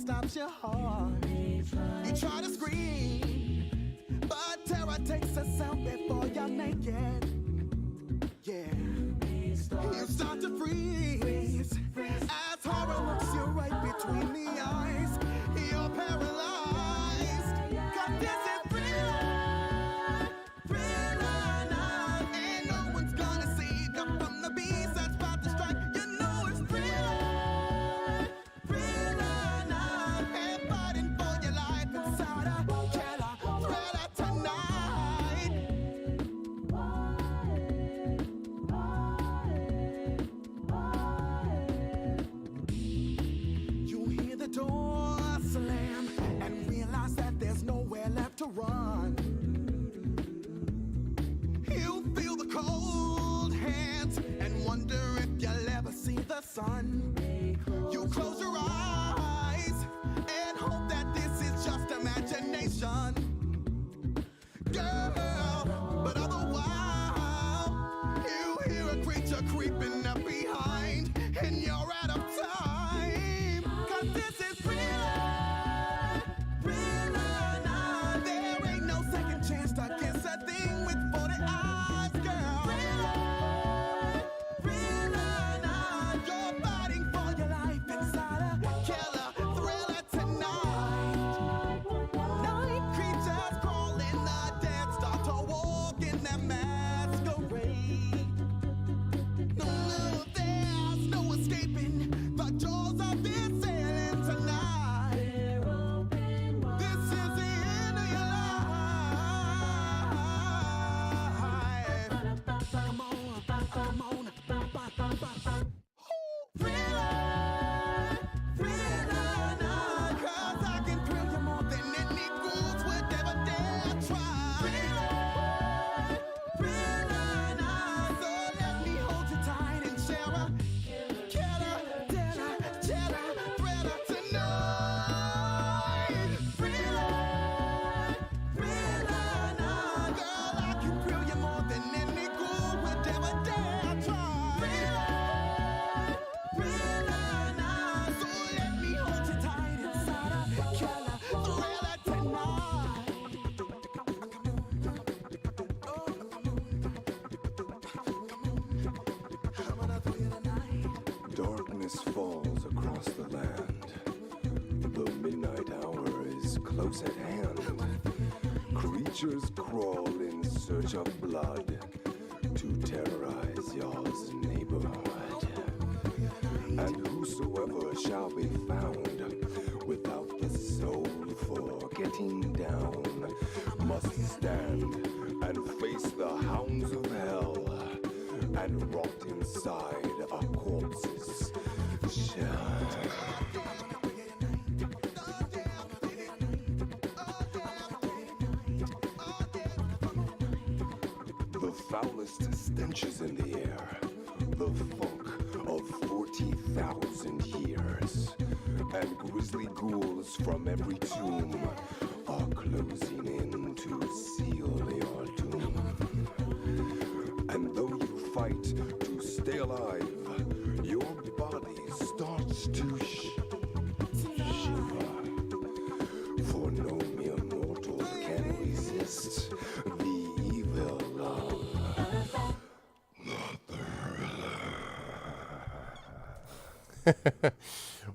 stops your heart. You try to scream, but terror takes us out before you're naked. Yeah, you start to freeze as horror looks you right between the eyes. You're paralyzed, 'cause this is thriller, and no one's gonna save you from the beast that's about to strike. You know it's thriller, and fighting for your life inside a killer thriller tonight. You hear the door slam and realize that there's nowhere left to run. You feel the cold hands and wonder if you'll ever see the sun. You close your eyes and hope that this is just imagination, girl. But all the while, you hear a creature creeping up behind, and you're out of time. 'Cause this is thriller. There ain't no second chance to kiss a thing with 40 eyes, girl. You're fighting for your life inside a killer thriller tonight. Night creatures crawling, the dead start to walk in their masquerade. No, there's no escaping the jaws of this alien tonight. This is the end of your life. Come on. Thriller, 'cause I can thrill you more than any ghouls would ever dare try. Thriller, so let me hold you tight and share a killer thriller tonight. Thriller, girl, I can thrill you more than any ghoul would ever dare try. So let me hold you tight inside a killer thriller tonight. I'm gonna thrill you tonight. Darkness falls across the land. The midnight hour is close at hand. Creatures crawl in search of blood to terrorize y'all's neighborhood. And whosoever shall be found without the soul for getting down must stand and face the hounds of hell and rot inside a corpse's shell. The foulest stenches in the air, the funk of 40,000 years, and grisly ghouls from every tomb are closing in to seal your doom. And though you fight to stay alive, your body starts to shiver. For no mere mortal can resist the evil of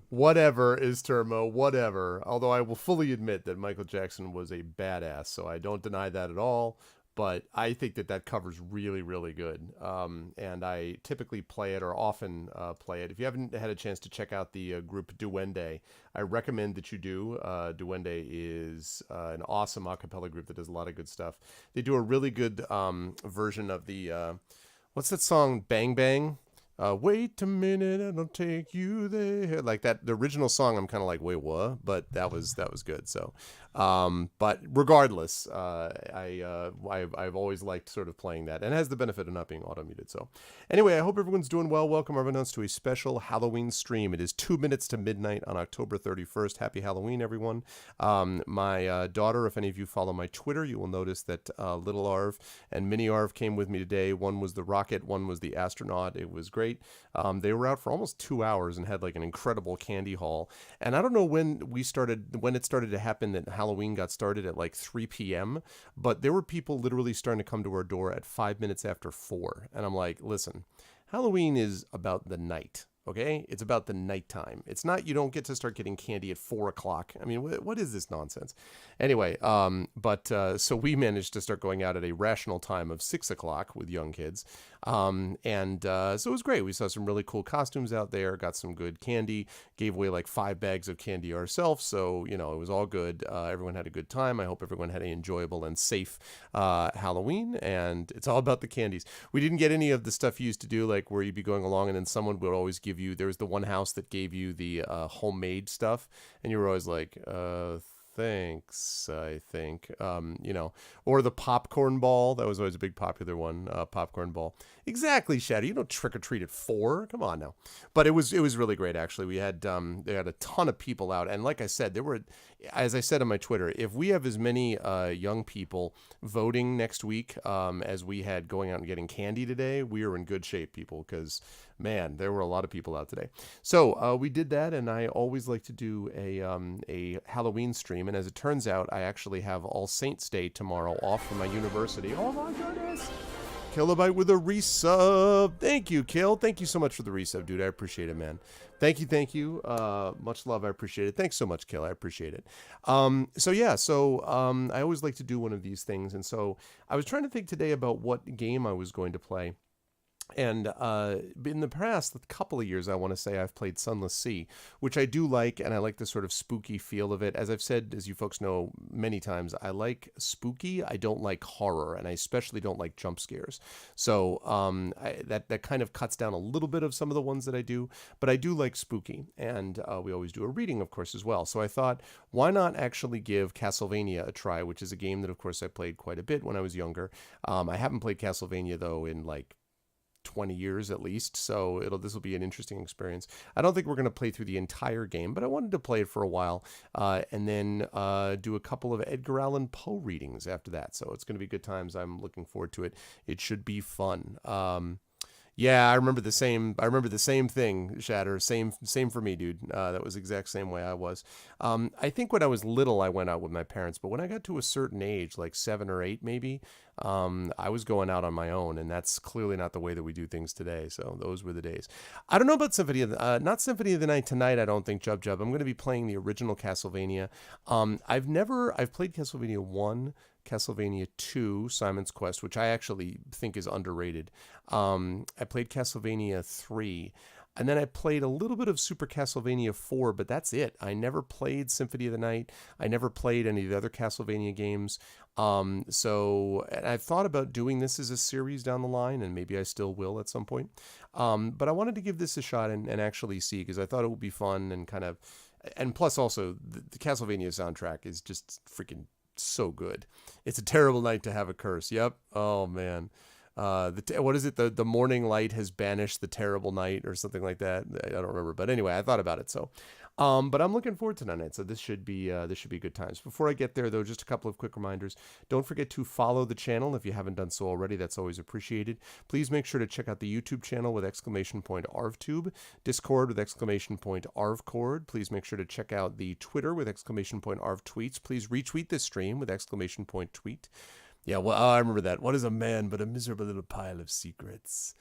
Whatever is Termo, whatever. Although I will fully admit that Michael Jackson was a badass, so I don't deny that at all. But I think that cover's really, really good. And I typically play it, or often play it. If you haven't had a chance to check out the group Duende, I recommend that you do. Duende is an awesome a cappella group that does a lot of good stuff. They do a really good version of the, what's that song, Bang Bang? Wait a minute, and I'll take you there. Like that, the original song, I'm kind of like, wait, what? But that was good. So But regardless, I've always liked sort of playing that, and it has the benefit of not being auto-muted. So anyway, I hope everyone's doing well. Welcome everyone to a special Halloween stream. It is 2 minutes to midnight on October 31st. Happy Halloween, everyone. My daughter, if any of you follow my Twitter, you will notice that Little Arv and Mini Arv came with me today. One was the rocket, one was the astronaut. It was great. They were out for almost 2 hours and had like an incredible candy haul. And I don't know when it started to happen that Halloween got started at like 3 p.m., but there were people literally starting to come to our door at 5 minutes after 4. And I'm like, listen, Halloween is about the night. Okay, it's about the nighttime. It's not, you don't get to start getting candy at 4 o'clock. I mean, what is this nonsense? Anyway, so we managed to start going out at a rational time of 6 o'clock with young kids. So it was great. We saw some really cool costumes out there, got some good candy, gave away like 5 bags of candy ourselves. So, it was all good. Everyone had a good time. I hope everyone had an enjoyable and safe Halloween. And it's all about the candies. We didn't get any of the stuff you used to do, like where you'd be going along and then someone would always give you, there was the one house that gave you the homemade stuff. And you were always like, thanks, I think, or the popcorn ball. That was always a big popular one, popcorn ball. Exactly, Shadow. You don't trick or treat at 4. Come on now. But it was really great, actually. We had they had a ton of people out, and like I said, there were, as I said on my Twitter, if we have as many young people voting next week as we had going out and getting candy today, we are in good shape, people, because man, there were a lot of people out today. So we did that, and I always like to do a Halloween stream. And as it turns out, I actually have All Saints Day tomorrow off from my university. Oh my goodness! Kilobyte with a resub. Thank you, Kill. Thank you so much for the resub, dude. I appreciate it, man. Thank you. Much love. I appreciate it. Thanks so much, Kill. I appreciate it. I always like to do one of these things. And so I was trying to think today about what game I was going to play. And in the past couple of years, I want to say I've played Sunless Sea, which I do like, and I like the sort of spooky feel of it. As I've said, as you folks know many times, I like spooky. I don't like horror, and I especially don't like jump scares. So that kind of cuts down a little bit of some of the ones that I do, but I do like spooky, and we always do a reading, of course, as well. So I thought, why not actually give Castlevania a try, which is a game that, of course, I played quite a bit when I was younger. I haven't played Castlevania, though, in like 20 years at least, so this will be an interesting experience. I don't think we're going to play through the entire game, but I wanted to play it for a while, and then do a couple of Edgar Allan Poe readings after that. So it's going to be good times. I'm looking forward to it. It should be fun. Yeah, I remember the same thing, Shatter. Same for me, dude. That was the exact same way I was. I think when I was little, I went out with my parents, but when I got to a certain age, like 7 or 8 maybe, I was going out on my own, and that's clearly not the way that we do things today. So those were the days. I don't know about not Symphony of the Night tonight. I don't think, Jub. I'm going to be playing the original Castlevania. I've played Castlevania 1, Castlevania 2, Simon's Quest, which I actually think is underrated. I played Castlevania 3. And then I played a little bit of Super Castlevania 4, but that's it. I never played Symphony of the Night. I never played any of the other Castlevania games. And I've thought about doing this as a series down the line, and maybe I still will at some point. But I wanted to give this a shot and actually see, because I thought it would be fun and plus also the Castlevania soundtrack is just freaking so good. It's a terrible night to have a curse. Yep. Oh man. What is it? The morning light has banished the terrible night, or something like that. I don't remember, but anyway, I thought about it. So, but I'm looking forward to tonight. So this should be good times. Before I get there, though, just a couple of quick reminders. Don't forget to follow the channel if you haven't done so already. That's always appreciated. Please make sure to check out the YouTube channel with !ArvTube, Discord with !ArvCord. Please make sure to check out the Twitter with !ArvTweets. Please retweet this stream with !tweet. Yeah, well, I remember that. What is a man but a miserable little pile of secrets?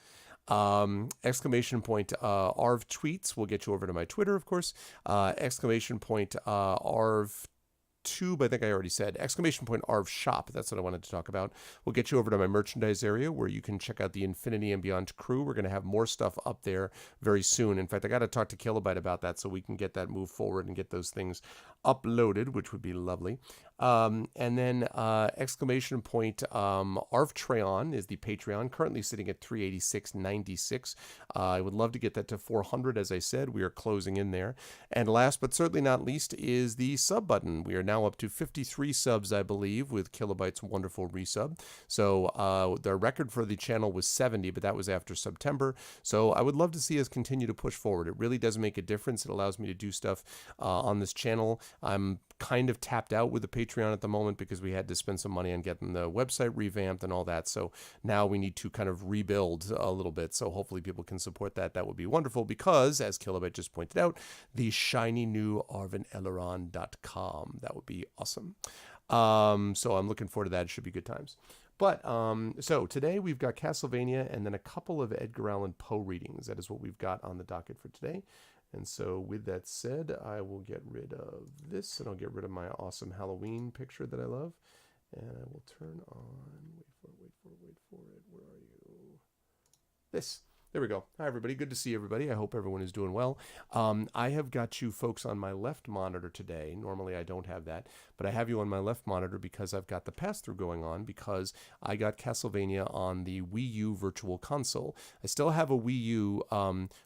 Arv tweets will get you over to my Twitter, of course. Arv tube, I think I already said. Arv shop, that's what I wanted to talk about. We'll get you over to my merchandise area where you can check out the Infinity and Beyond crew. We're going to have more stuff up there very soon. In fact, I got to talk to Kilobyte about that so we can get that move forward and get those things uploaded, which would be lovely. And then exclamation point Arftreon is the Patreon, currently sitting at 386.96. I would love to get that to 400. As I said, we are closing in there. And last but certainly not least is the sub button. We are now up to 53 subs, I believe, with Kilobyte's wonderful resub. So the record for the channel was 70, but that was after September. So I would love to see us continue to push forward. It really does make a difference. It allows me to do stuff on this channel. I'm kind of tapped out with the Patreon at the moment because we had to spend some money on getting the website revamped and all that. So now we need to kind of rebuild a little bit. So hopefully people can support that. That would be wonderful because, as Kilobyte just pointed out, the shiny new arvineleron.com. That would be awesome. So I'm looking forward to that. It should be good times. But so today we've got Castlevania and then a couple of Edgar Allan Poe readings. That is what we've got on the docket for today. And so with that said, I will get rid of this and I'll get rid of my awesome Halloween picture that I love. And I will turn on, wait for it. Where are you? This. There we go. Hi, everybody. Good to see everybody. I hope everyone is doing well. I have got you folks on my left monitor today. Normally, I don't have that, but I have you on my left monitor because I've got the pass-through going on because I got Castlevania on the Wii U Virtual Console. I still have a Wii U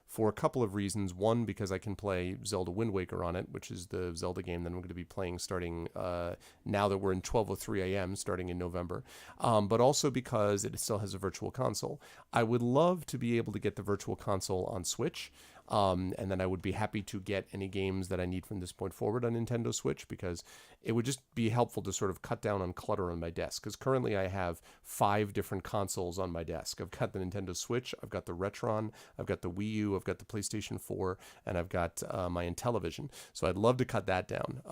for a couple of reasons. One, because I can play Zelda Wind Waker on it, which is the Zelda game that I'm going to be playing starting now that we're in 12:03 a.m., starting in November, but also because it still has a Virtual Console. I would love to be able to get the Virtual Console on Switch, and then I would be happy to get any games that I need from this point forward on Nintendo Switch because it would just be helpful to sort of cut down on clutter on my desk because currently I have 5 different consoles on my desk. I've got the Nintendo Switch, I've got the Retron, I've got the Wii U, I've got the PlayStation 4, and I've got my Intellivision. So I'd love to cut that down.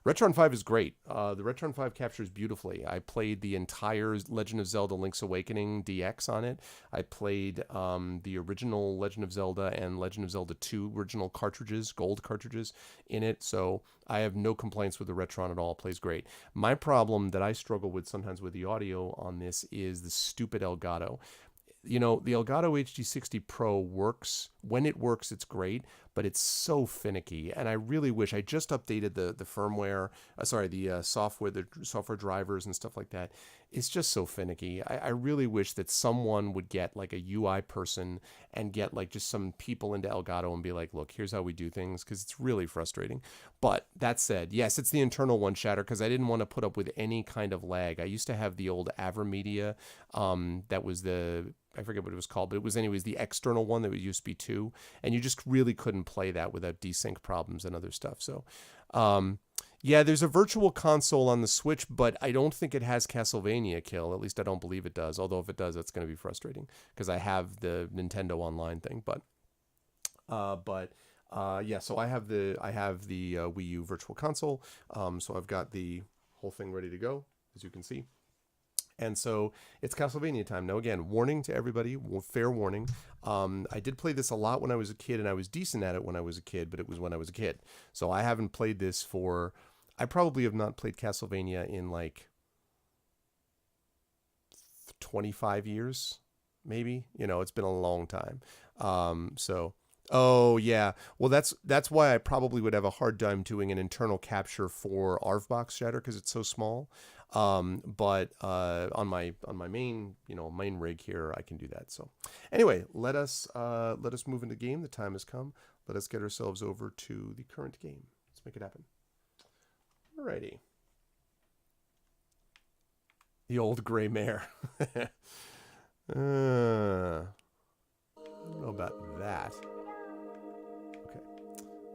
Retron 5 is great. The Retron 5 captures beautifully. I played the entire Legend of Zelda Link's Awakening DX on it. I played the original Legend of Zelda and Legend of Zelda 2 original cartridges, gold cartridges in it. So I have no complaints with the Retron at all. It plays great. My problem that I struggle with sometimes with the audio on this is the stupid Elgato. You know, the Elgato HD60 Pro works. When it works, it's great, but it's so finicky. And I really wish I just updated the firmware, the software drivers and stuff like that. It's just so finicky. I really wish that someone would get like a UI person and get like just some people into Elgato and be like, look, here's how we do things, because it's really frustrating. But that said, yes, it's the internal one, Shatter, because I didn't want to put up with any kind of lag. I used to have the old AverMedia, that was I forget what it was called, but it was anyways the external one that was USB 2, and you just really couldn't play that without desync problems and other stuff. So, yeah, there's a Virtual Console on the Switch, but I don't think it has Castlevania Kill. At least I don't believe it does. Although if it does, that's going to be frustrating because I have the Nintendo Online thing. But yeah, so I have the Wii U Virtual Console. So I've got the whole thing ready to go, as you can see. And so it's Castlevania time. Now, again, warning to everybody, fair warning. I did play this a lot when I was a kid, and I was decent at it when I was a kid, but it was when I was a kid. So I haven't played this I probably have not played Castlevania in like 25 years, maybe. You know, it's been a long time. Oh yeah, well that's why I probably would have a hard time doing an internal capture for ARVBox Shatter because it's so small. But on my main main rig here I can do that. So anyway, let us move into the game. The time has come. Let us get ourselves over to the current game. Let's make it happen. Alrighty. The old gray mare. I don't know about that.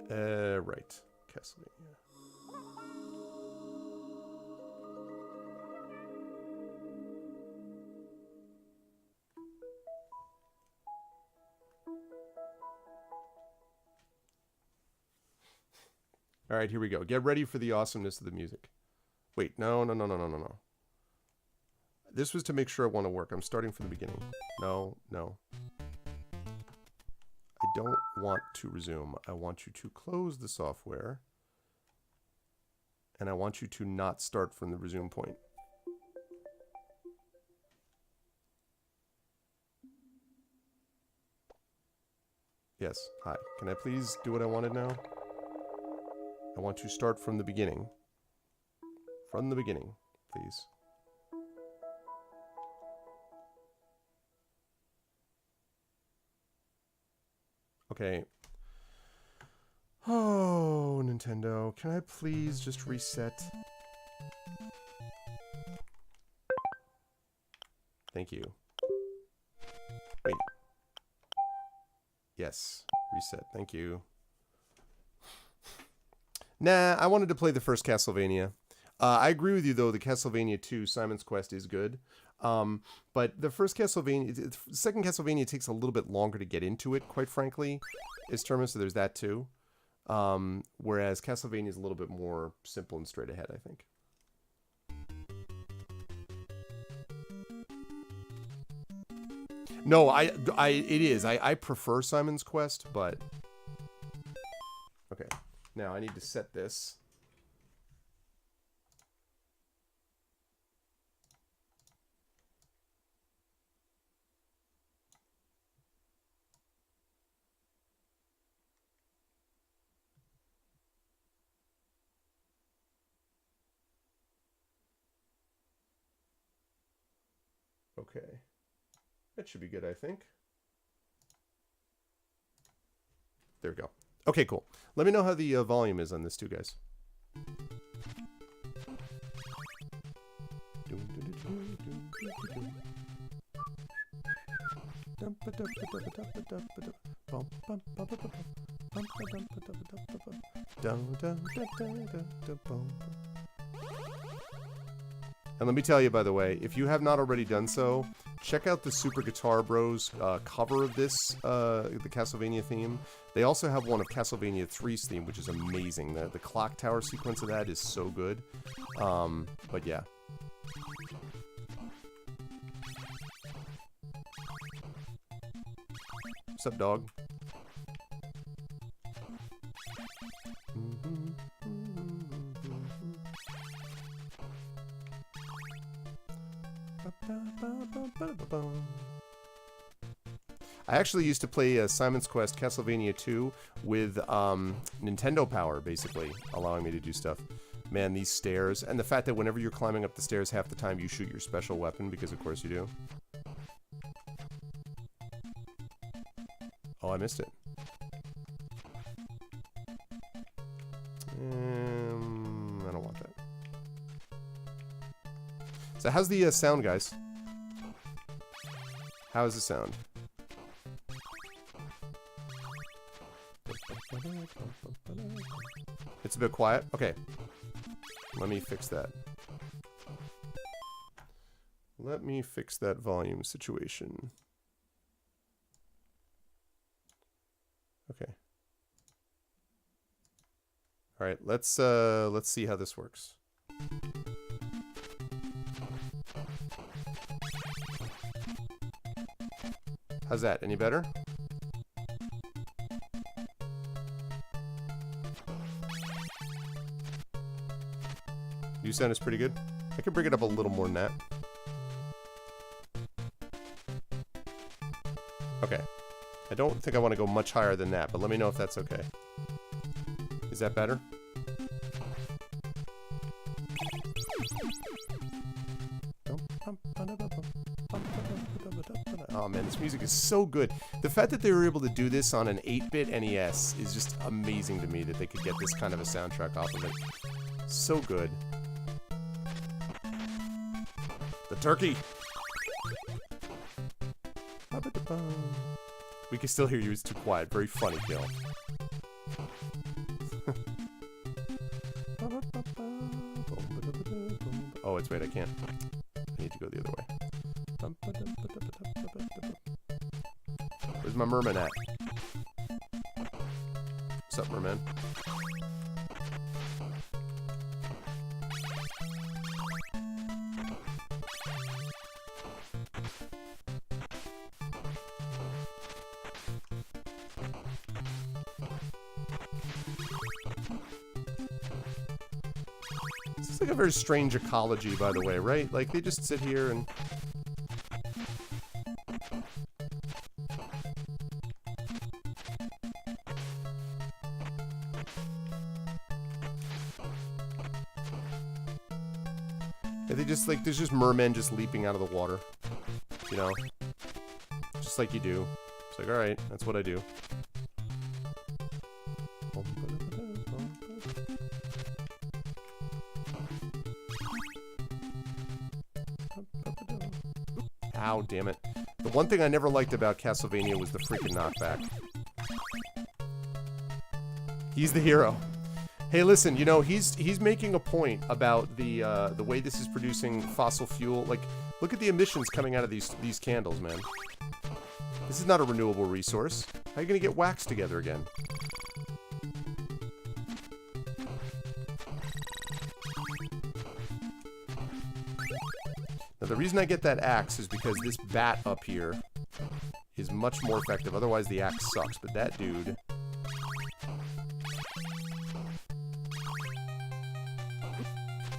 Okay. Right. Castlevania. All right, here we go. Get ready for the awesomeness of the music. Wait, no. This was to make sure I want to work. I'm starting from the beginning. No. I don't want to resume. I want you to close the software. And I want you to not start from the resume point. Yes, hi. Can I please do what I wanted now? I want to start from the beginning. From the beginning, please. Okay. Oh, Nintendo, can I please just reset? Thank you. Wait. Yes, reset. Thank you. Nah, I wanted to play the first Castlevania. I agree with you, though. The Castlevania 2, Simon's Quest, is good. But the first Castlevania, the second Castlevania takes a little bit longer to get into it, quite frankly, is terminus, so there's that too. Whereas Castlevania is a little bit more simple and straight ahead, I think. No, it is. I prefer Simon's Quest, but... Okay, now I need to set this. Okay. That should be good, I think. There we go. Okay, cool. Let me know how the volume is on this too, guys. And let me tell you, by the way, if you have not already done so, check out the Super Guitar Bros cover of this, the Castlevania theme. They also have one of Castlevania 3's theme, which is amazing. The clock tower sequence of that is so good. But yeah. What's up, dog? I actually used to play Simon's Quest Castlevania 2 with Nintendo Power, basically, allowing me to do stuff. Man, these stairs, and the fact that whenever you're climbing up the stairs, half the time you shoot your special weapon, because of course you do. Oh, I missed it. I don't want that. So how's the sound, guys? How's the sound? It's a bit quiet? Okay. Let me fix that. Let me fix that volume situation. Okay. All right, let's see how this works. How's that? Any better? You sound is pretty good. I can bring it up a little more than that. Okay. I don't think I want to go much higher than that, but let me know if that's okay. Is that better? Oh man, this music is so good. The fact that they were able to do this on an 8-bit NES is just amazing to me, that they could get this kind of a soundtrack off of it. So good. The turkey! We can still hear you, it's too quiet. Very funny, Gil. Oh, it's wait, I can't. I need to go the other way. Where's my merman at? What's up, merman? This is like a very strange ecology, by the way, right? Like, they just sit here and... they just like, there's just mermen just leaping out of the water. You know? Just like you do. It's like, alright, that's what I do. Ow, damn it. The one thing I never liked about Castlevania was the freaking knockback. He's the hero. Hey, listen, you know, he's making a point about the way this is producing fossil fuel. Like, look at the emissions coming out of these candles, man. This is not a renewable resource. How are you gonna get wax together again? Now, the reason I get that axe is because this bat up here is much more effective. Otherwise, the axe sucks. But that dude...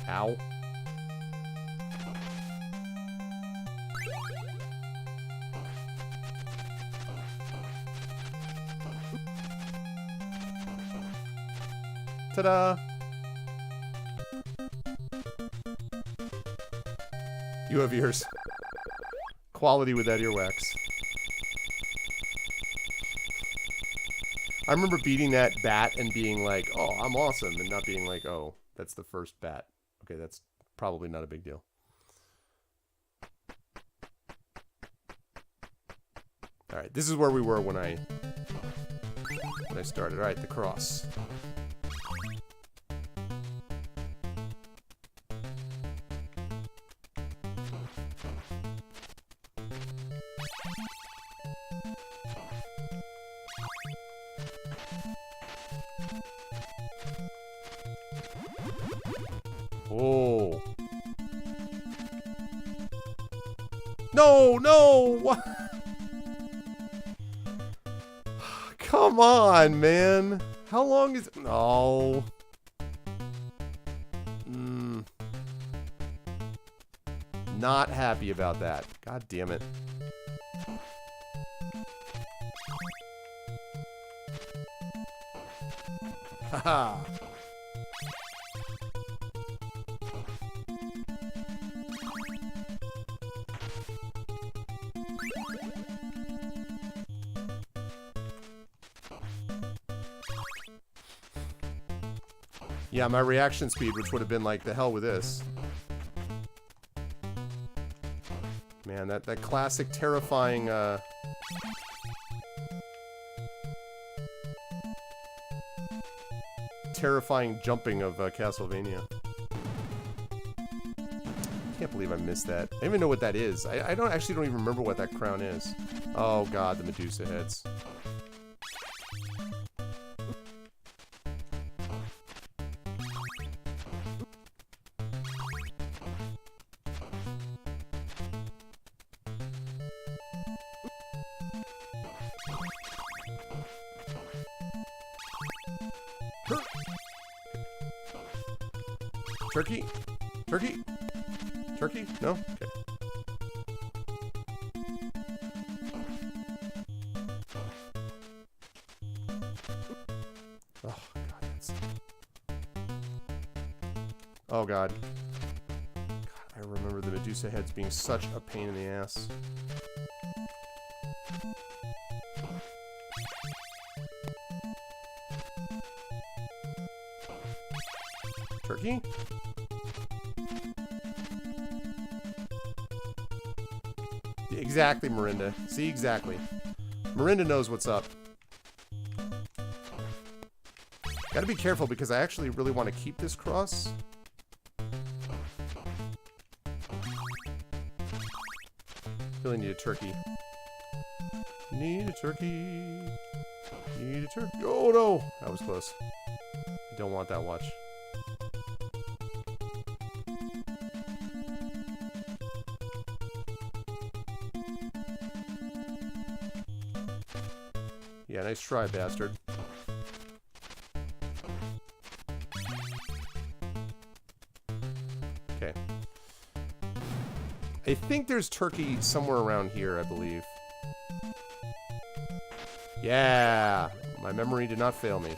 Ow. Ta-da! You have ears. Quality with that earwax. I remember beating that bat and being like, oh, I'm awesome, and not being like, oh, that's the first bat. Okay, that's probably not a big deal. Alright, this is where we were when I started. Alright, the cross. Oh. No, no! What? Come on, man. How long is... No. Not happy about that. God damn it. Haha. Yeah, my reaction speed, which would have been like, the hell with this. Man, that classic terrifying, terrifying jumping of Castlevania. I can't believe I missed that. I don't even know what that is. I actually don't even remember what that crown is. Oh god, the Medusa heads. Turkey? Turkey? Turkey? No? Okay. Oh, God. That's... Oh, God. God, I remember the Medusa heads being such a pain in the ass. Turkey? Exactly, Marinda. See, exactly. Marinda knows what's up. Gotta be careful because I actually really want to keep this cross. Really need a turkey. Need a turkey. Need a turkey. Oh no! That was close. I don't want that watch. Yeah, nice try, bastard. Okay. I think there's turkey somewhere around here, I believe. Yeah! My memory did not fail me.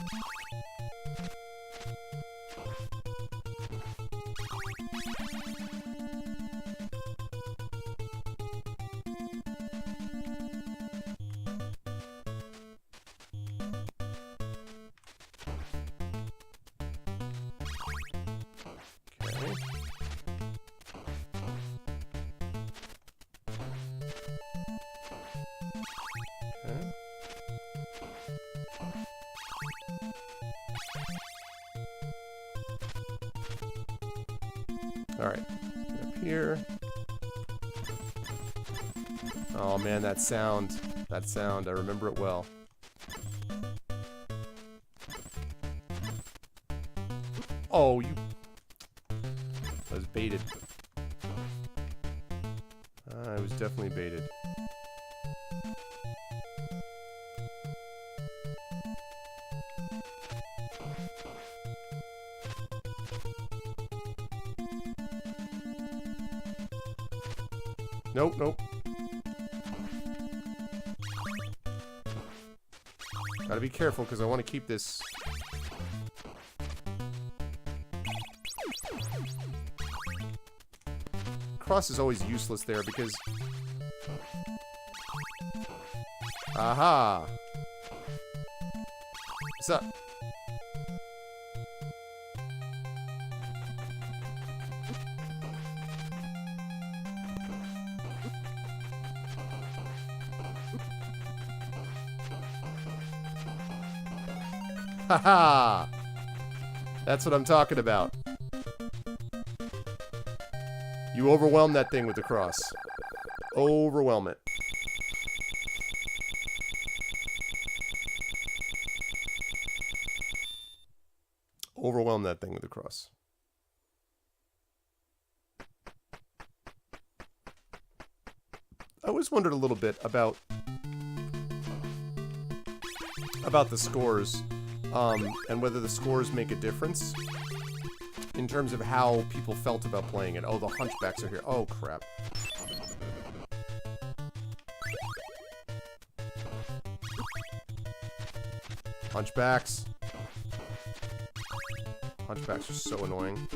Alright. Up here. Oh man, that sound. That sound. I remember it well. Oh, you... I was baited. I was definitely baited. Nope, nope. Gotta be careful because I want to keep this. Cross is always useless there because... Aha! What's up? Haha! That's what I'm talking about. You overwhelm that thing with the cross. Overwhelm it. Overwhelm that thing with the cross. I always wondered a little bit about the scores, and whether the scores make a difference in terms of how people felt about playing it. Oh, the hunchbacks are here. Oh, crap. Hunchbacks. Hunchbacks are so annoying.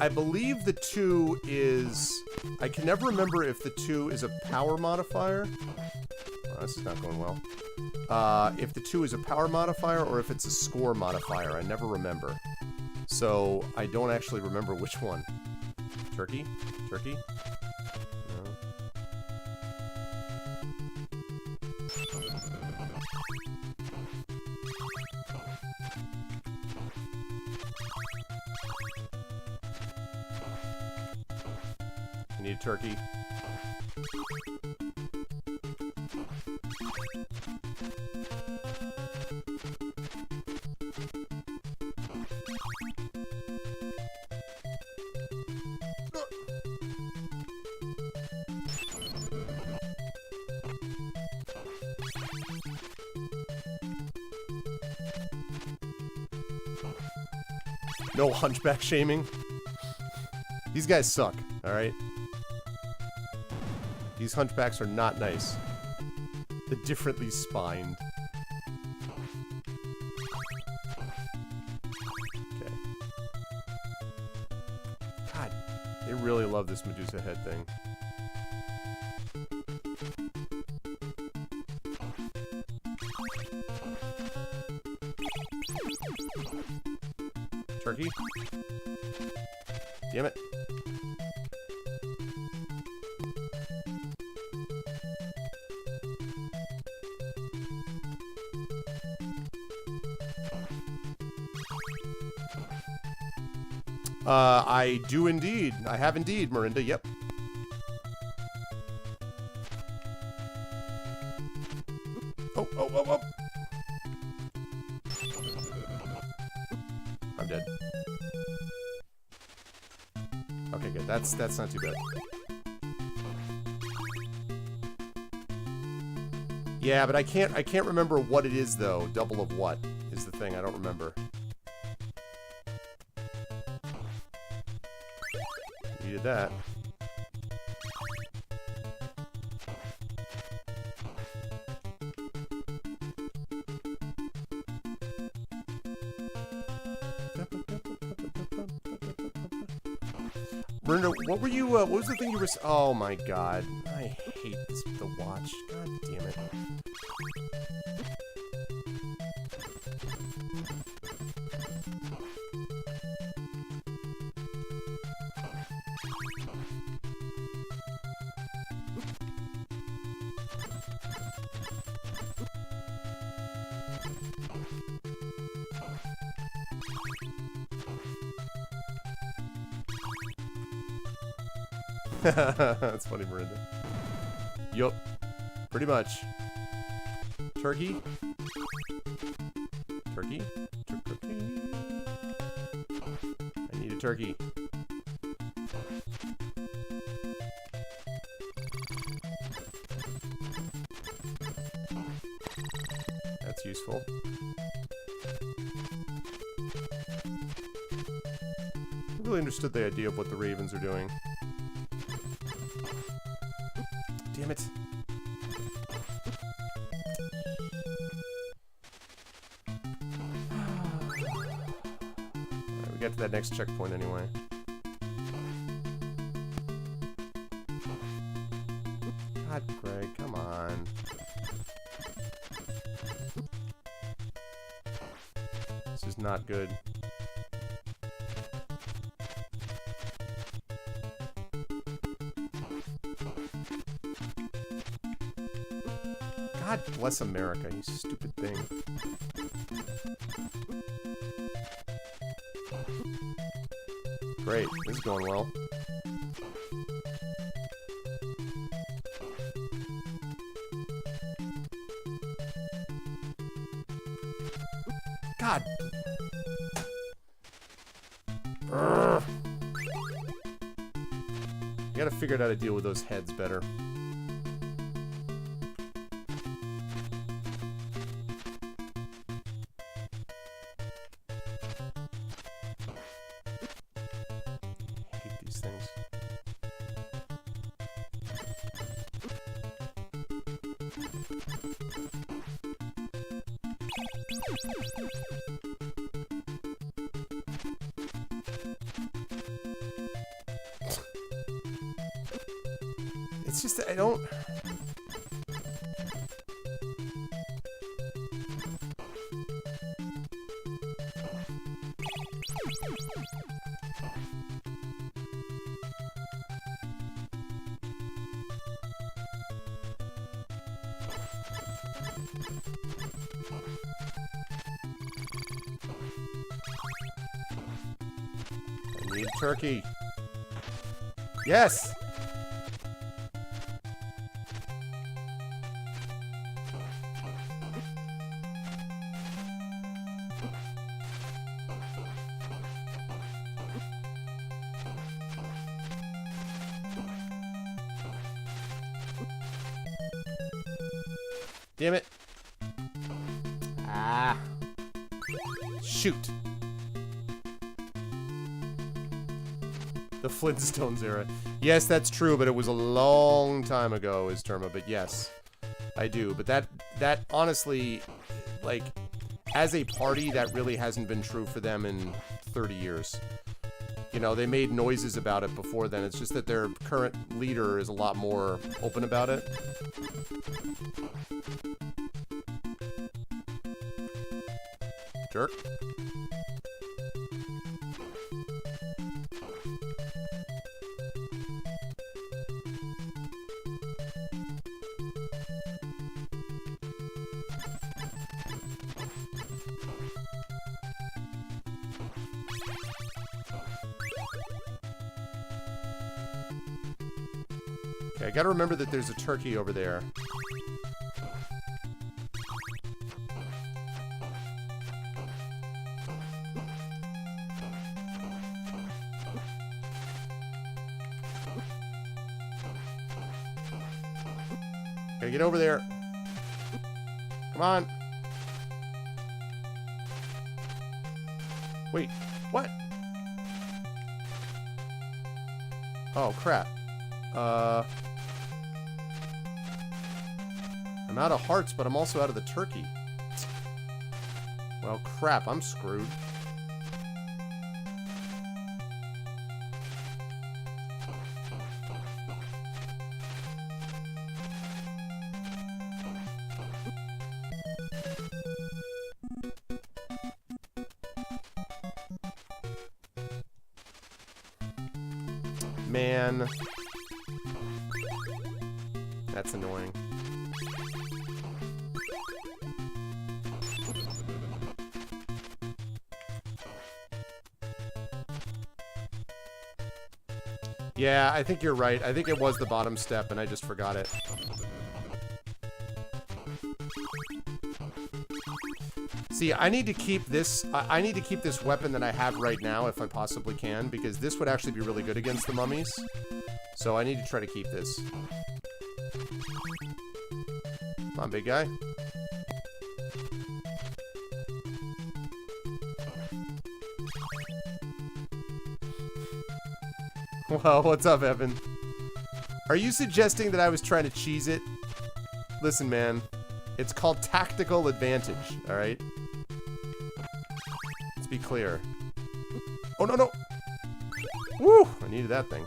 I believe the 2 is... I can never remember if the 2 is a power modifier. Oh, this is not going well. If the 2 is a power modifier or if it's a score modifier. I never remember. So, I don't actually remember which one. Turkey? Turkey? No. I need a turkey. No hunchback shaming. These guys suck, alright? These hunchbacks are not nice. The differently spined. Okay. God, they really love this Medusa head thing. Turkey? Damn it. I do indeed. I have indeed, Marinda. Yep. Oh, oh, oh, oh. I'm dead. Okay, good. That's not too bad. Yeah, but I can't remember what it is though. Double of what is the thing? I don't remember. Needed that. Brenda, what were you, what was the thing you were... Oh my god. I hate this, the watch. God damn it. That's funny, Miranda. Yup. Pretty much. Turkey? Turkey? Turkey? I need a turkey. That's useful. I really understood the idea of what the ravens are doing. Damn it. Alright, we got to that next checkpoint anyway. God, Greg, come on. This is not good. God bless America, you stupid thing. Great, this is going well. God! Urgh. You gotta figure out how to deal with those heads better. It's just that I don't... I need turkey. Yes! Damn it. Ah. Shoot. The Flintstones era. Yes, that's true, but it was a long time ago, is Terma, but yes. I do. But that honestly, like, as a party, that really hasn't been true for them in 30 years. You know, they made noises about it before then. It's just that their current leader is a lot more open about it. Jerk. Okay, I gotta remember that there's a turkey over there. Gotta get over there. Come on. Wait, what? Oh, crap. I'm out of hearts, but I'm also out of the turkey. Well, crap, I'm screwed. Man. That's annoying. Yeah, I think you're right. I think it was the bottom step, and I just forgot it. See, I need to keep this. I need to keep this weapon that I have right now, if I possibly can, because this would actually be really good against the mummies. So I need to try to keep this. Come on, big guy. Well, what's up, Evan? Are you suggesting that I was trying to cheese it? Listen, man. It's called tactical advantage, alright? Let's be clear. Oh, no, no! Woo! I needed that thing.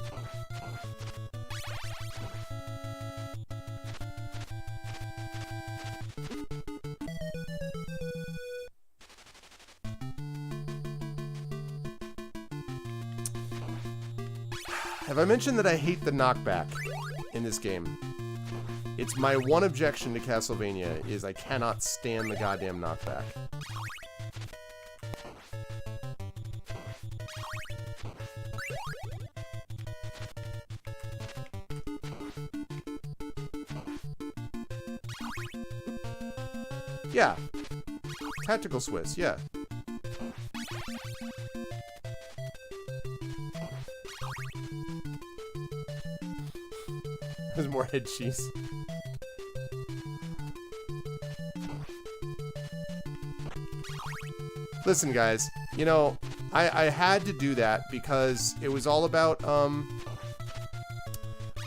Have I mentioned that I hate the knockback in this game? It's my one objection to Castlevania, is I cannot stand the goddamn knockback. Yeah. Tactical Swiss, yeah. There's more head cheese. Listen, guys, you know, I had to do that because it was all about,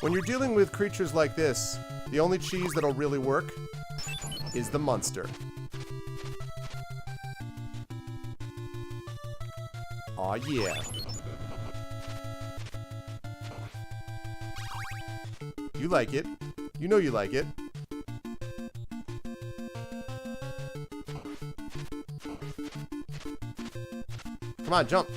when you're dealing with creatures like this, the only cheese that'll really work is the monster. Aw, yeah. You like it. You know you like it. Come on, jump.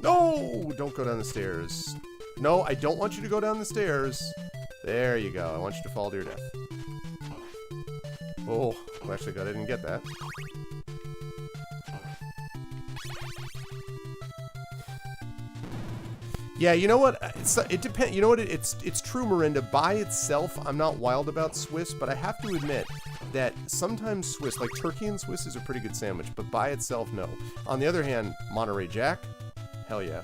No! Don't go down the stairs. No, I don't want you to go down the stairs. There you go. I want you to fall to your death. Oh, well, actually, God, I didn't get that. Yeah, you know what? It depends. You know what? It's true, Miranda. By itself, I'm not wild about Swiss, but I have to admit that sometimes Swiss, like turkey and Swiss, is a pretty good sandwich, but by itself, no. On the other hand, Monterey Jack, hell yeah.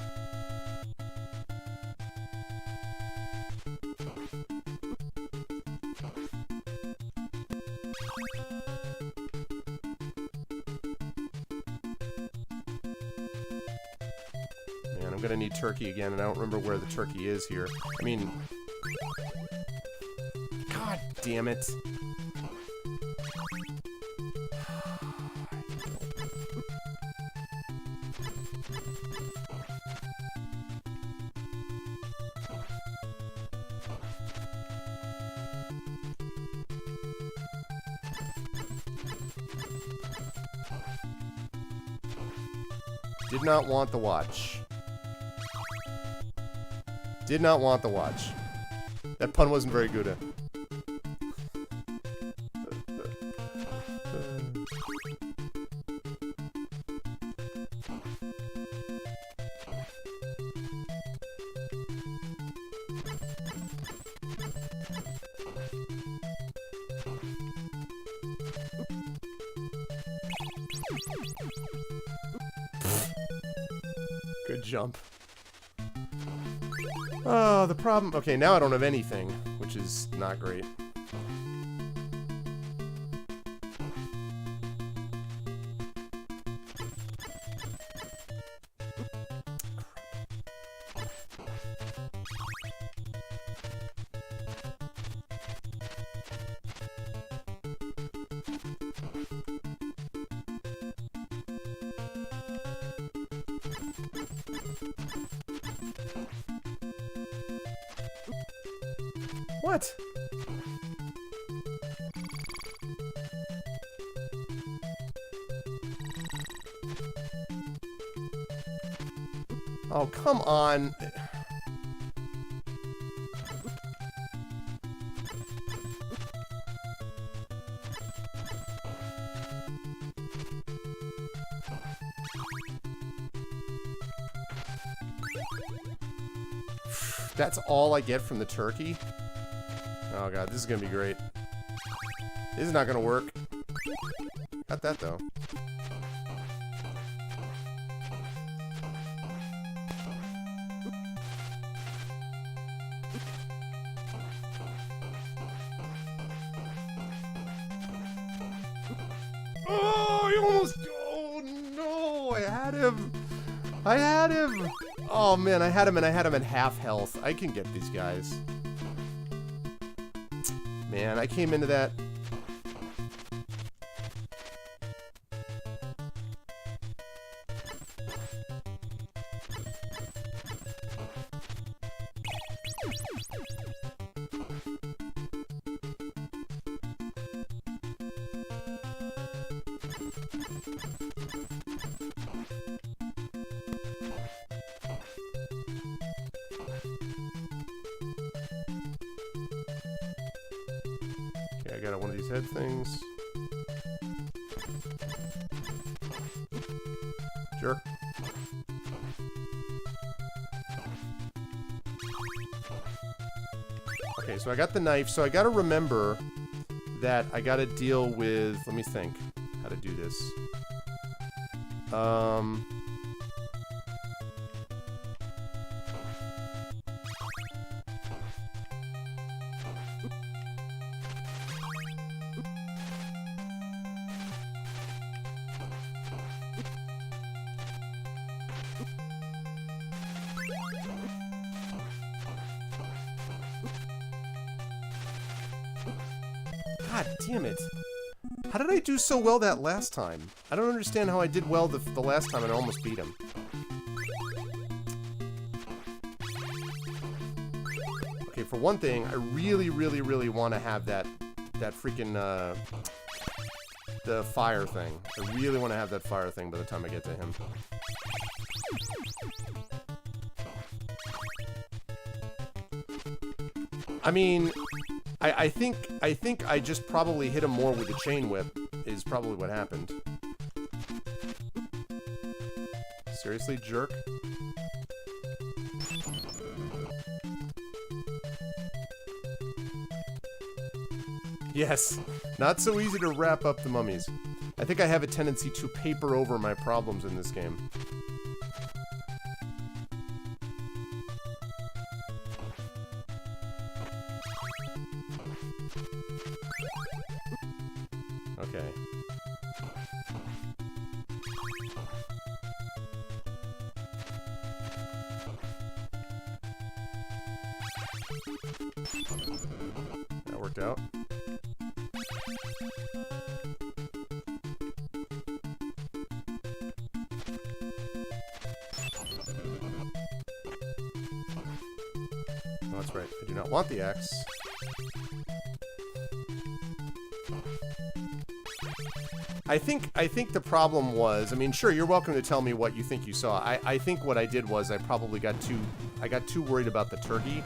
Man, I'm gonna need turkey again, and I don't remember where the turkey is here. I mean, God damn it. Did not want the watch. Did not want the watch. That pun wasn't very good. Good jump. Oh, the problem... Okay, now I don't have anything, which is not great. What? Oh, come on. That's all I get from the turkey? Oh god, this is gonna be great. This is not gonna work. Got that though. Oh, he almost... Oh no, I had him. I had him. Oh man, I had him and I had him at half health. I can get these guys. Man, I came into that. Okay, I got one of these head things. Sure. Okay, so I got the knife, so I gotta remember that I gotta deal with... Let me think how to do this. God damn it. How did I do so well that last time? I don't understand how I did well the last time and I almost beat him. Okay, for one thing, I really, really, really want to have that freaking, the fire thing. I really want to have that fire thing by the time I get to him. I mean... I think I just probably hit him more with the chain whip is probably what happened. Seriously, jerk? Yes, not so easy to wrap up the mummies. I think I have a tendency to paper over my problems in this game. Okay. That worked out. Oh, that's right. I do not want the axe. I think the problem was, I mean, sure, you're welcome to tell me what you think you saw. I think what I did was I probably got too worried about the turkey,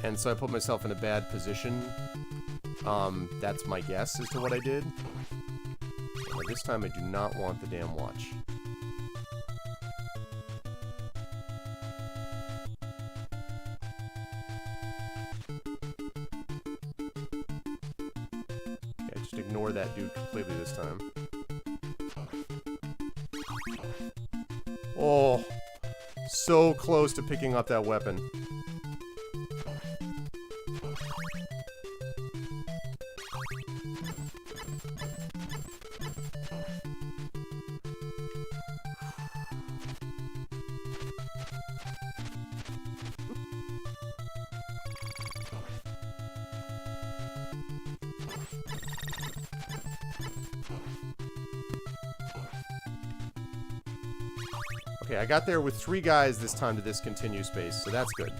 and so I put myself in a bad position. That's my guess as to what I did. But this time I do not want the damn watch. Okay, just ignore that dude completely this time. Oh, so close to picking up that weapon. Okay, I got there with 3 guys this time to this continue space, so that's good.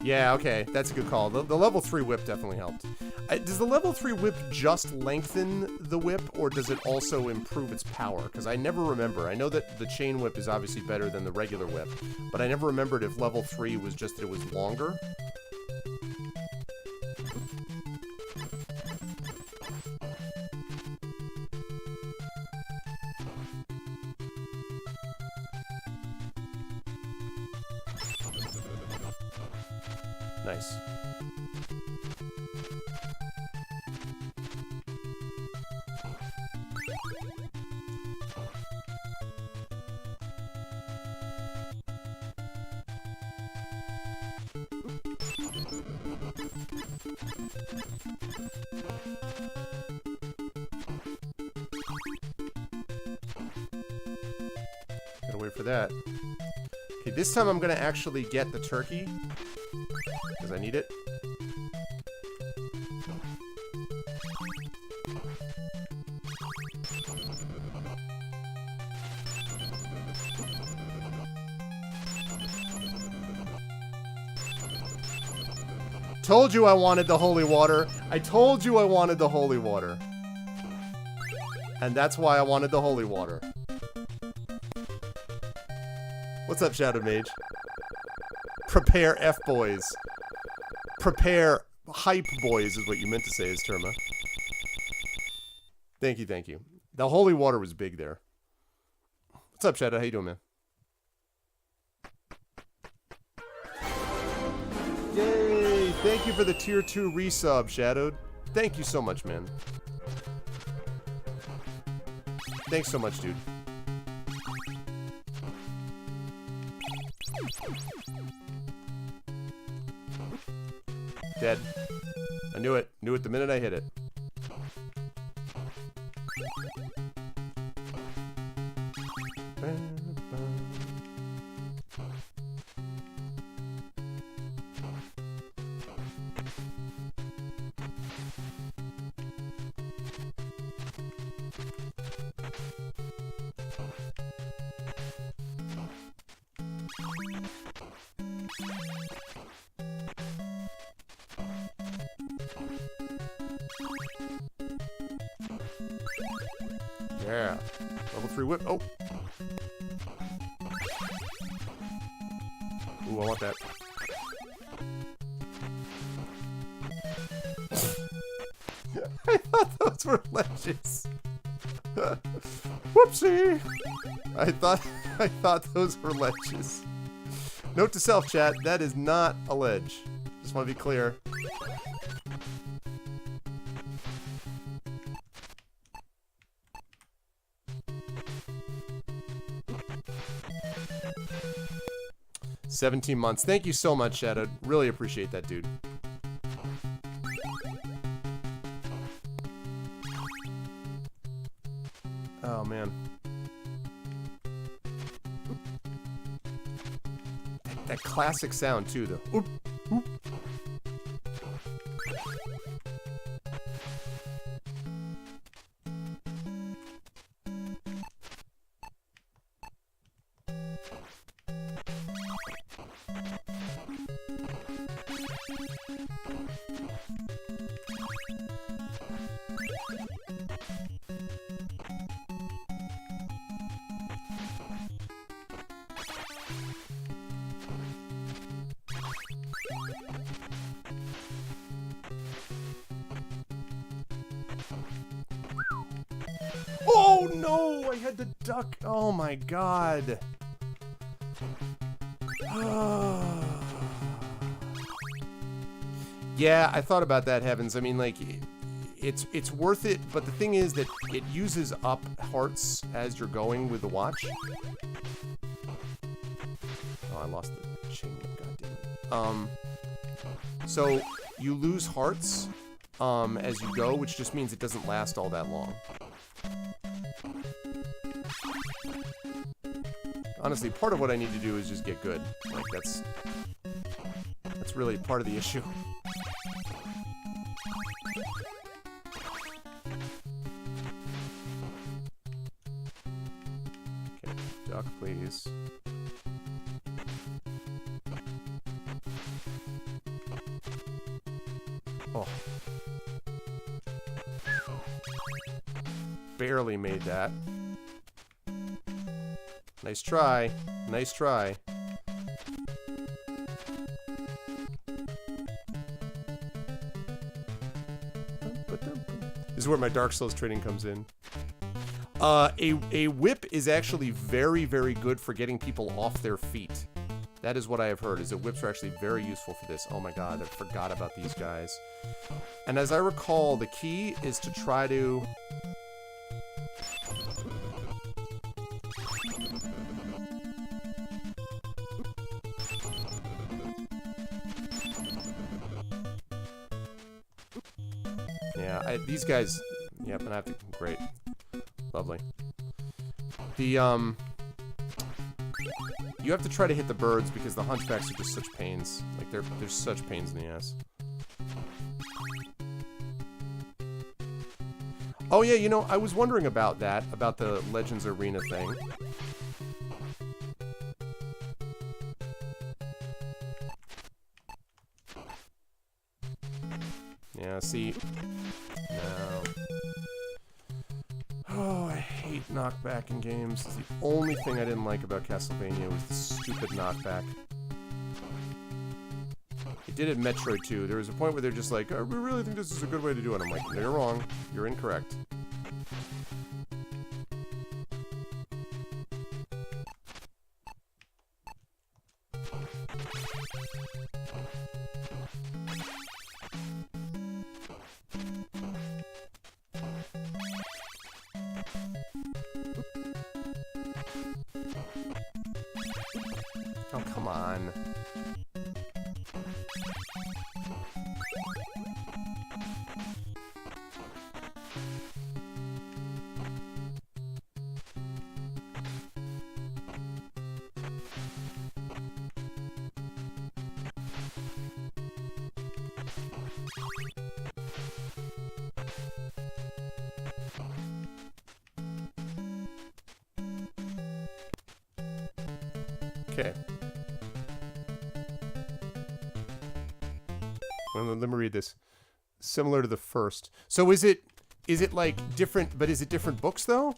Yeah, okay, that's a good call. The level 3 whip definitely helped. Does the level 3 whip just lengthen the whip, or does it also improve its power? Because I never remember. I know that the chain whip is obviously better than the regular whip, but I never remembered if level 3 was just that it was longer. Nice. Gotta wait for that. Okay, this time I'm gonna actually get the turkey. Because I need it. Told you I wanted the holy water. I told you I wanted the holy water. And that's why I wanted the holy water. What's up, Shadow Mage? Prepare F-boys. Prepare hype boys is what you meant to say, is Terma. Thank you, thank you. The holy water was big there. What's up, Shadow? How you doing, man? Yay! Thank you for the tier 2 resub, Shadowed. Thank you so much, man. Thanks so much, dude. Dead. I knew it. Knew it the minute I hit it. Yeah. Level 3 whip. Oh. Ooh, I want that. I thought those were ledges. Whoopsie. I thought those were ledges. Note to self, chat, that is not a ledge. Just want to be clear. $17 months. Thank you so much, Shadow. Really appreciate that, dude. Oh, man. That classic sound, too, though. Oop, oop. Oh no! I had to duck. Oh my god. Yeah, I thought about that, Heavens. I mean, like, it's worth it, but the thing is that it uses up hearts as you're going with the watch. Oh, I lost the chain. God damn it. So you lose hearts as you go, which just means it doesn't last all that long. Honestly, part of what I need to do is just get good. Like, that's really part of the issue. Okay, duck, please. Oh. Barely made that. Nice try. Nice try. This is where my Dark Souls training comes in. A whip is actually very, very good for getting people off their feet. That is what I have heard, is that whips are actually very useful for this. Oh my god, I forgot about these guys. And as I recall, the key is to try to... Yeah, these guys... Yep, and I have to... Great. Lovely. The, you have to try to hit the birds because the hunchbacks are just such pains. Like, they're such pains in the ass. Oh yeah, you know, I was wondering about that, about the Legends Arena thing. Yeah, see... No. Oh, I hate knockback in games. It's the only thing I didn't like about Castlevania was the stupid knockback. They did it in Metroid too. There was a point where they're just like, oh, we really think this is a good way to do it. I'm like, no, you're wrong. You're incorrect. Oh, come on. Okay. Well, let me read this. Similar to the first. So is it like different, but is it different books though?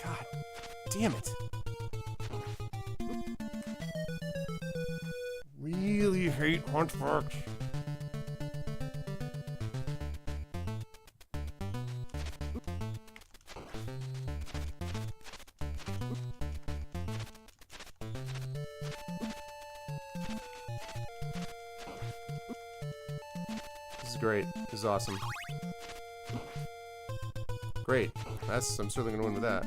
God damn it. Really hate hunchbacks. This is great. This is awesome. Great. I'm certainly gonna win with that.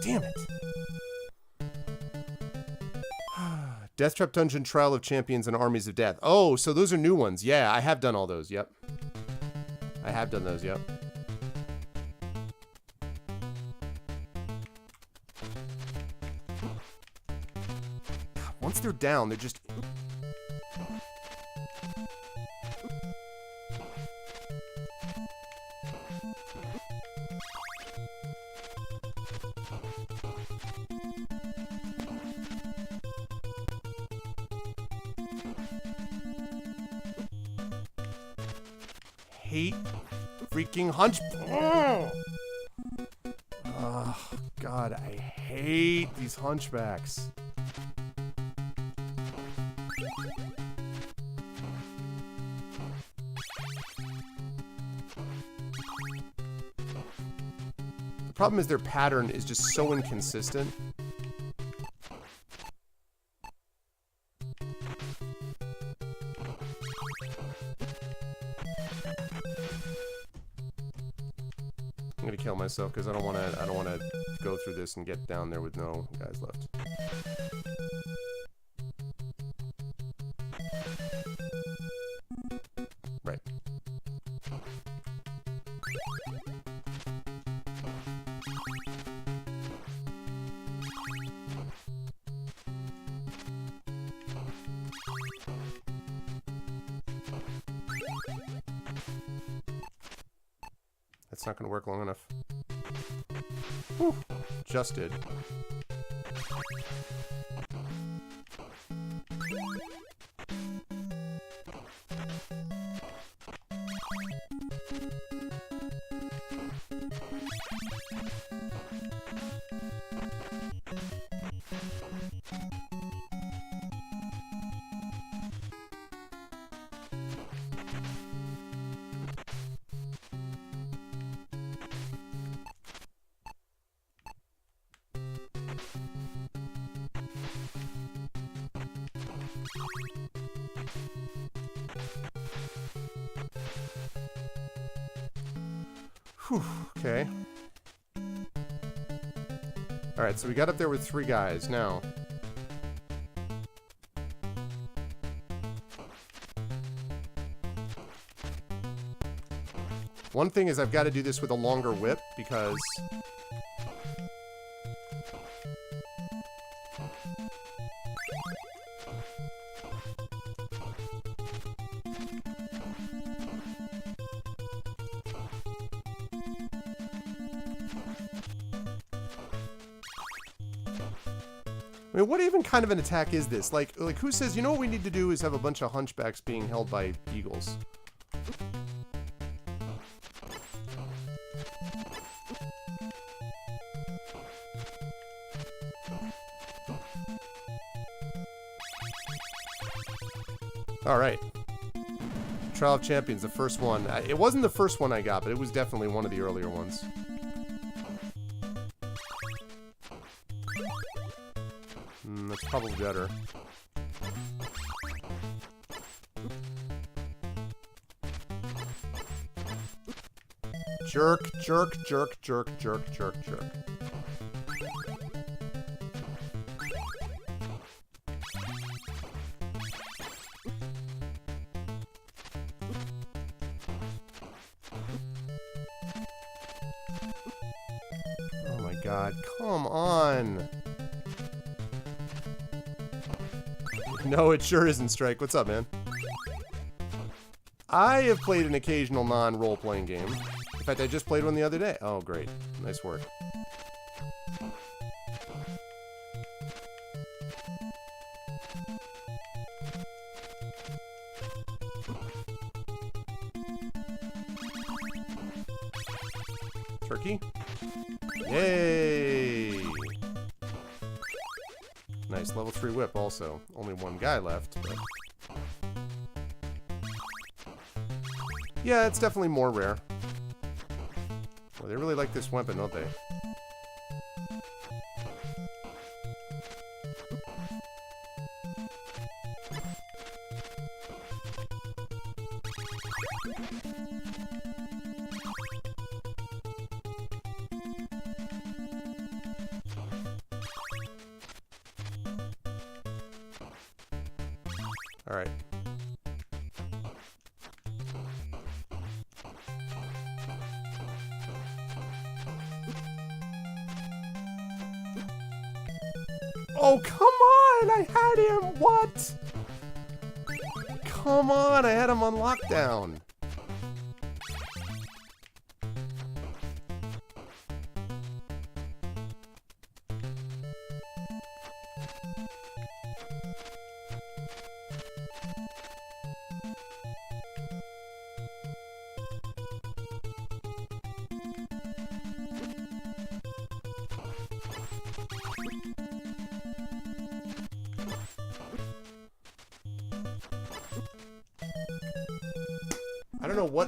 Damn it. Death Trap Dungeon, Trial of Champions, and Armies of Death. Oh, so those are new ones. Yeah, I have done all those. Yep. I have done those. Yep. Once they're down, they're just... Hate freaking hunch. Oh, God, I hate these hunchbacks. The problem is their pattern is just so inconsistent. I'm gonna kill myself because I don't want to go through this and get down there with no guys left. Right. That's not going to work long enough. Whew. Just did. Whew, okay. Alright, so we got up there with 3 guys. Now... one thing is I've got to do this with a longer whip, because... I mean, what even kind of an attack is this? Like who says, you know what we need to do is have a bunch of hunchbacks being held by eagles? Alright. Trial of Champions, the first one. It wasn't the first one I got, but it was definitely one of the earlier ones. That's probably better. Jerk, jerk, jerk, jerk, jerk, jerk, jerk. Oh my god, come on! No, it sure isn't, Strike. What's up, man? I have played an occasional non-role-playing game. In fact, I just played one the other day. Oh, great. Nice work. Turkey? Yay! Nice, level 3 whip also. Only one guy left, but... yeah, it's definitely more rare. Well, they really like this weapon, don't they? Alright. Oh, come on! I had him! What? Come on, I had him on lockdown.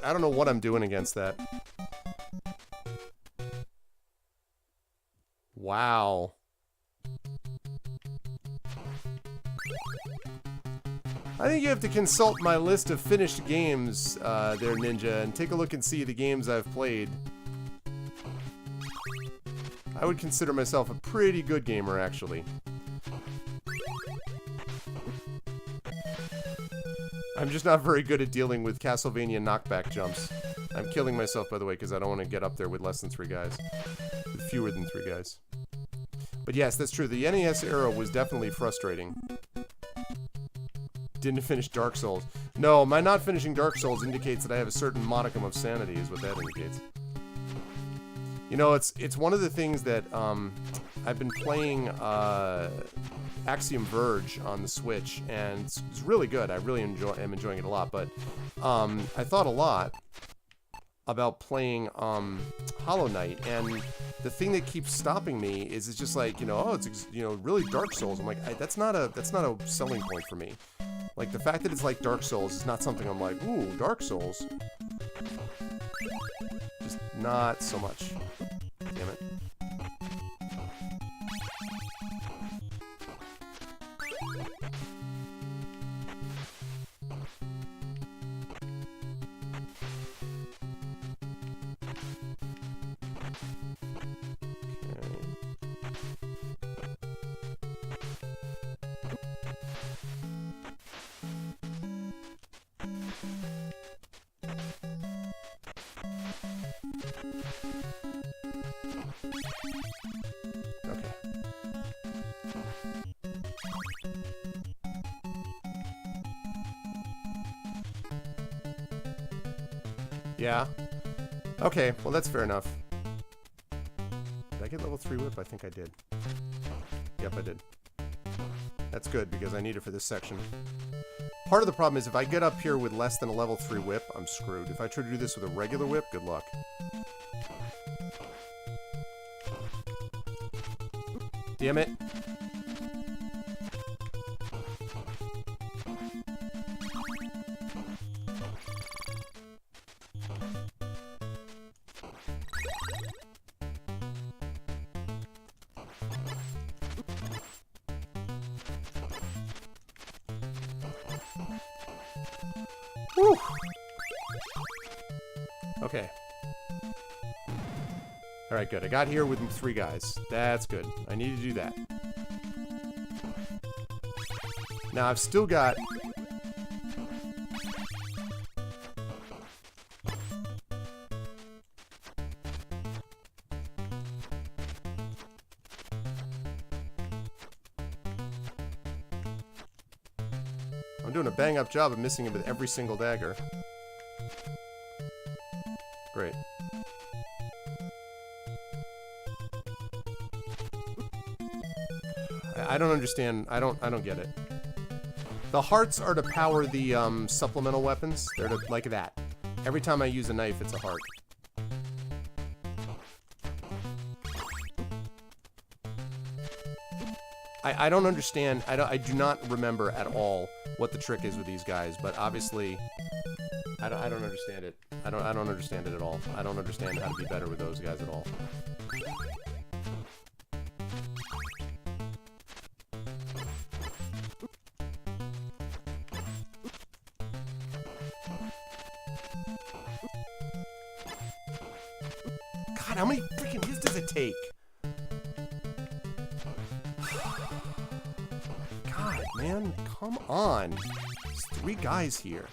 I don't know what I'm doing against that. Wow. I think you have to consult my list of finished games, there, Ninja, and take a look and see the games I've played. I would consider myself a pretty good gamer, actually. I'm just not very good at dealing with Castlevania knockback jumps. I'm killing myself, by the way, because I don't want to get up there with less than 3 guys. With fewer than 3 guys. But yes, that's true. The NES era was definitely frustrating. Didn't finish Dark Souls. No, my not finishing Dark Souls indicates that I have a certain modicum of sanity, is what that indicates. You know, it's one of the things that, I've been playing, Axiom Verge on the Switch, and it's really good. I really am enjoying it a lot, but I thought a lot about playing Hollow Knight, and the thing that keeps stopping me is it's just like, you know, oh, it's, you know, really Dark Souls. I'm like, that's not a selling point for me. Like, the fact that it's like Dark Souls is not something I'm like, ooh, Dark Souls. Just not so much. Damn it. Yeah. Okay, well that's fair enough. Did I get level 3 whip? I think I did. Yep, I did. That's good, because I need it for this section. Part of the problem is if I get up here with less than a level 3 whip, I'm screwed. If I try to do this with a regular whip, good luck. Damn it. Whew. Okay. Alright, good. I got here with 3 guys. That's good. I need to do that. Now, I've still got... I'm doing a bang-up job of missing him with every single dagger. Great. I don't understand. I don't get it. The hearts are to power the supplemental weapons. They're to, like that. Every time I use a knife, it's a heart. I don't understand. I do not remember at all what the trick is with these guys, but obviously I don't understand it. I don't understand it at all. I don't understand how to be better with those guys at all. God, how many freaking hits does it take? God, man, come on. There's 3 guys here.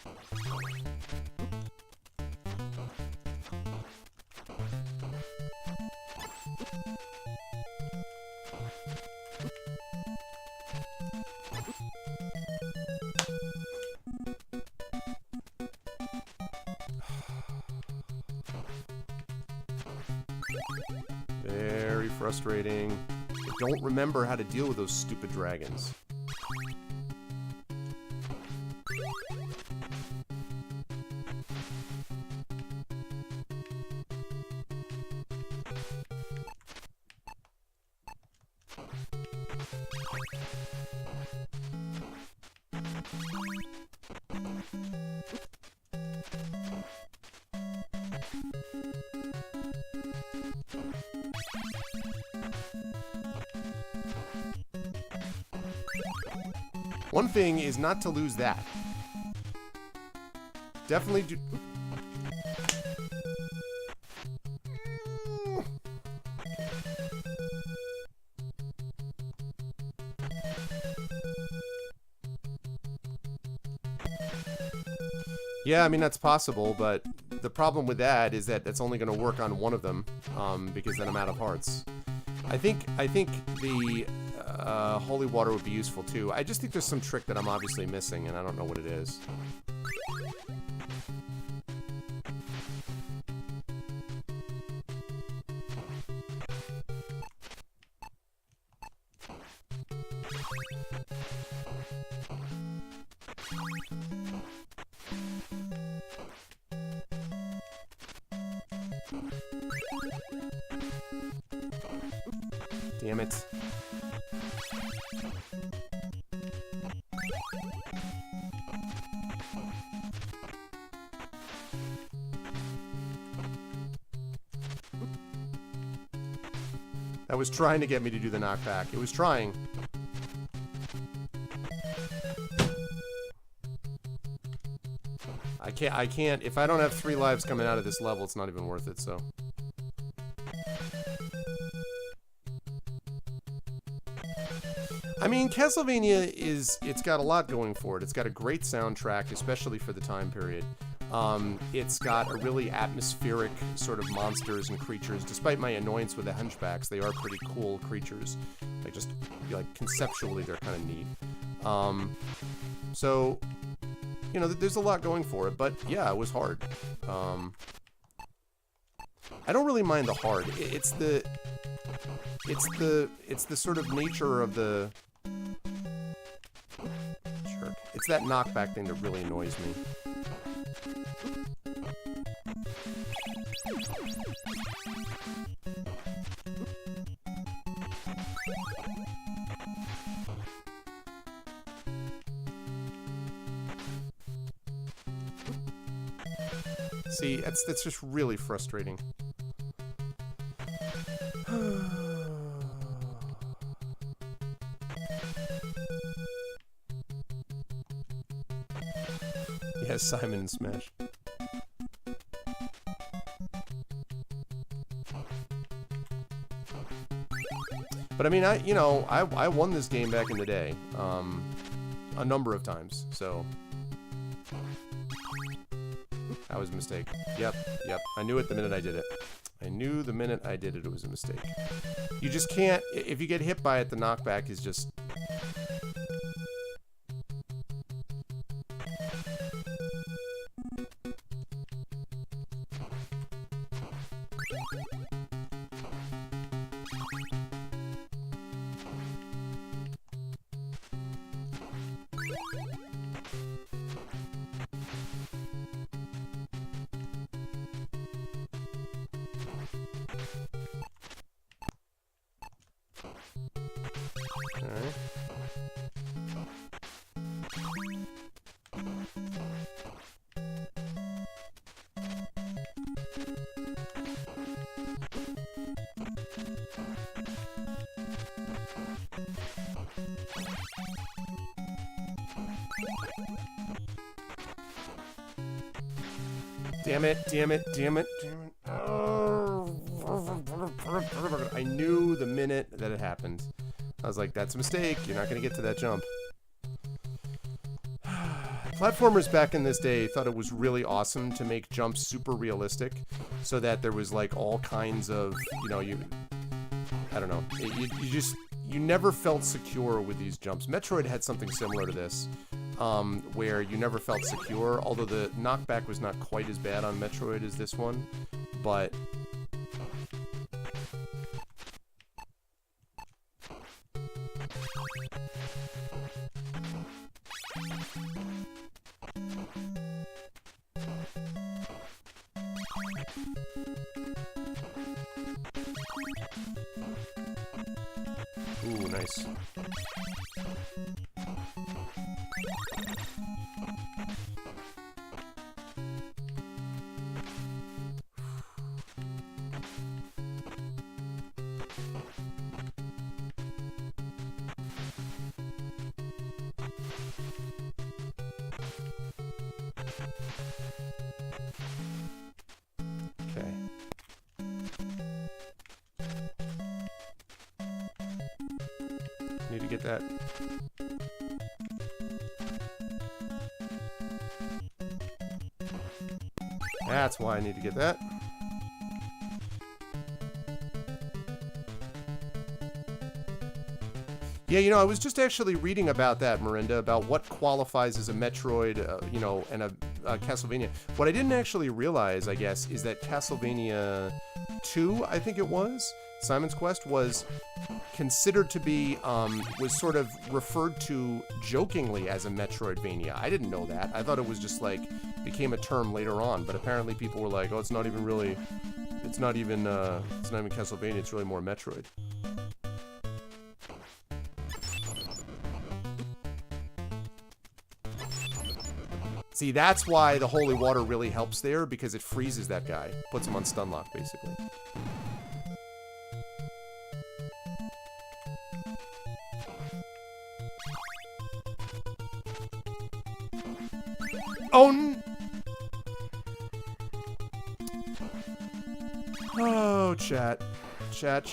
Very frustrating. I don't remember how to deal with those stupid dragons. One thing is not to lose that. Definitely do... Yeah, I mean, that's possible, but the problem with that is that it's only going to work on one of them, because then I'm out of hearts. I think the holy water would be useful too. I just think there's some trick that I'm obviously missing, and I don't know what it is. Damn it. That was trying to get me to do the knockback. It was trying. I can't. If I don't have 3 lives coming out of this level, it's not even worth it, so. I mean, Castlevania it's got a lot going for it. It's got a great soundtrack, especially for the time period. It's got a really atmospheric sort of monsters and creatures. Despite my annoyance with the hunchbacks, they are pretty cool creatures. Like conceptually, they're kind of neat. So, you know, there's a lot going for it, but yeah, it was hard. I don't really mind the hard. It's the sort of nature of the... Sure. It's that knockback thing that really annoys me. See, that's just really frustrating. Yes, Simon and Smash. But I mean, I won this game back in the day, a number of times, so that was a mistake. Yep. I knew it the minute I did it. I knew the minute I did it, it was a mistake. You just can't, if you get hit by it, the knockback is just... Damn it. Oh. I knew the minute that it happened. I was like, that's a mistake. You're not going to get to that jump. Platformers back in this day thought it was really awesome to make jumps super realistic so that there was like all kinds of, I don't know. You never felt secure with these jumps. Metroid had something similar to this. Where you never felt secure, although the knockback was not quite as bad on Metroid as this one, but... Ooh, nice. Need to get that. That's why I need to get that. Yeah, I was just actually reading about that, Miranda, about what qualifies as a Metroid, and a Castlevania. What I didn't actually realize, I guess, is that Castlevania 2, I think it was, Simon's Quest, was considered to be, was sort of referred to jokingly as a Metroidvania. I didn't know that. I thought it was just like, became a term later on, but apparently people were like, oh, it's not even Castlevania, it's really more Metroid. See, that's why the holy water really helps there, because it freezes that guy. Puts him on stun lock, basically. Oh, chat. Chat.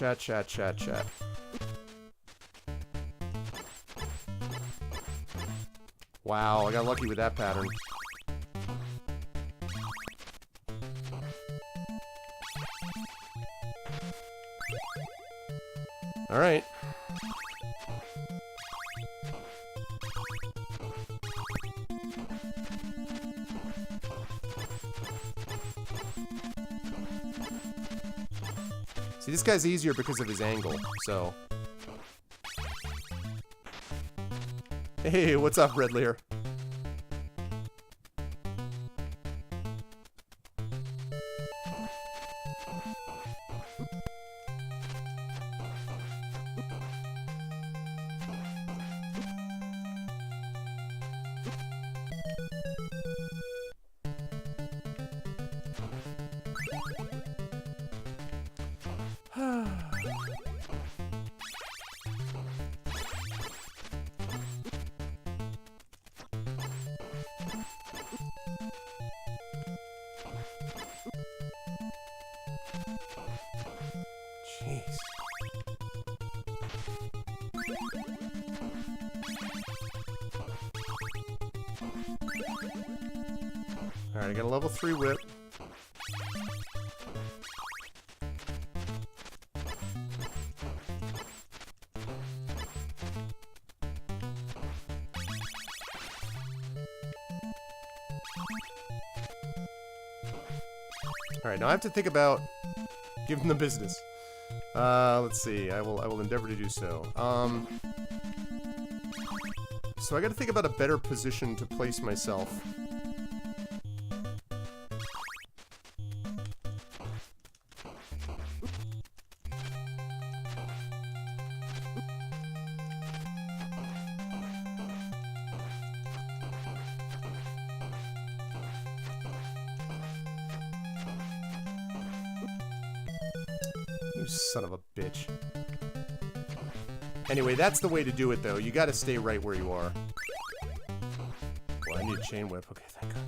Wow, I got lucky with that pattern. All right. See, this guy's easier because of his angle, so... Hey, what's up, Red Lear? Jeez. Alright, I got a level 3 whip. Alright, now I have to think about giving them business. Let's see. I will endeavor to do so. So I got to think about a better position to place myself. You son of a bitch. Anyway, that's the way to do it, though. You gotta stay right where you are. Well, I need a chain whip. Okay, thank God.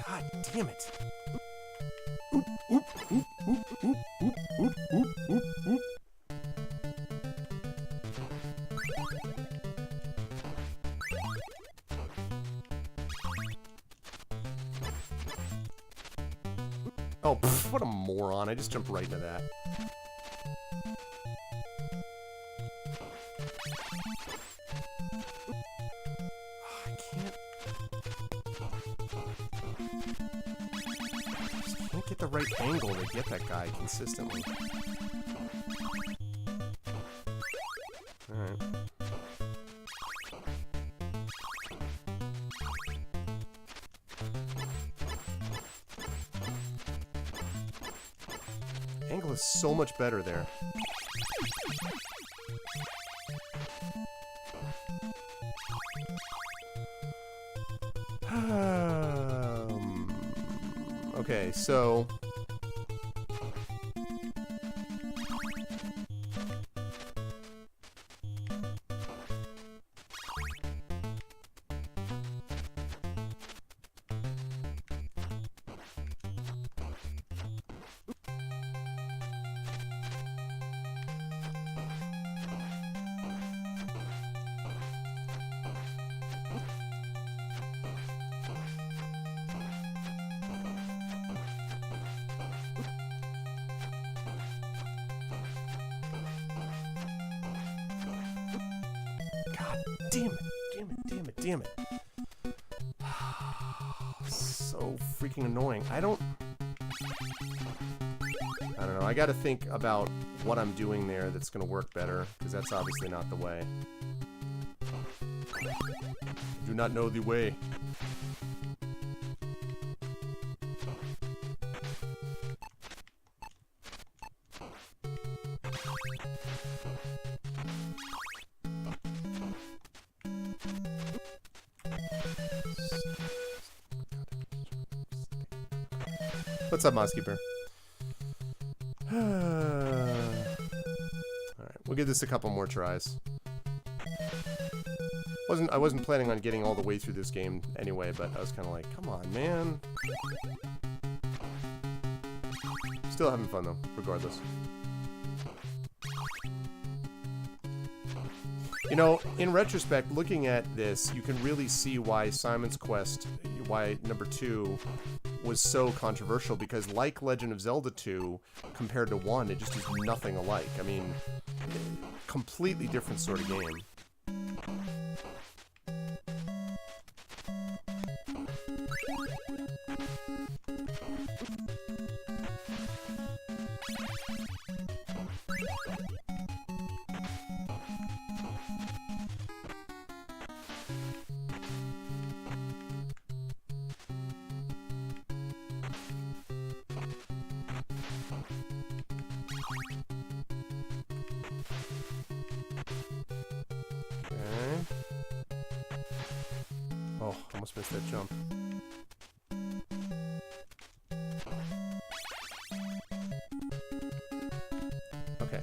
God damn it. Oop, oop, oop, oop, oop, oop, oop, oop, oop, oop. Oh, pff, what a moron. I just jumped right into that. Oh, I can't... just can't get the right angle to get that guy consistently. Alright. Angle is so much better there. Okay, so... Damn it, damn it, damn it, damn it. So freaking annoying. I don't know. I gotta think about what I'm doing there that's gonna work better, because that's obviously not the way. I do not know the way. What's up, Mosky Bear? Alright, we'll give this a couple more tries. I wasn't planning on getting all the way through this game anyway, but I was kind of like, come on, man. Still having fun, though, regardless. You know, in retrospect, looking at this, you can really see why Simon's Quest, why number 2 was so controversial, because like Legend of Zelda 2, compared to 1, it just is nothing alike. I mean, completely different sort of game. Oh, almost missed that jump. Okay.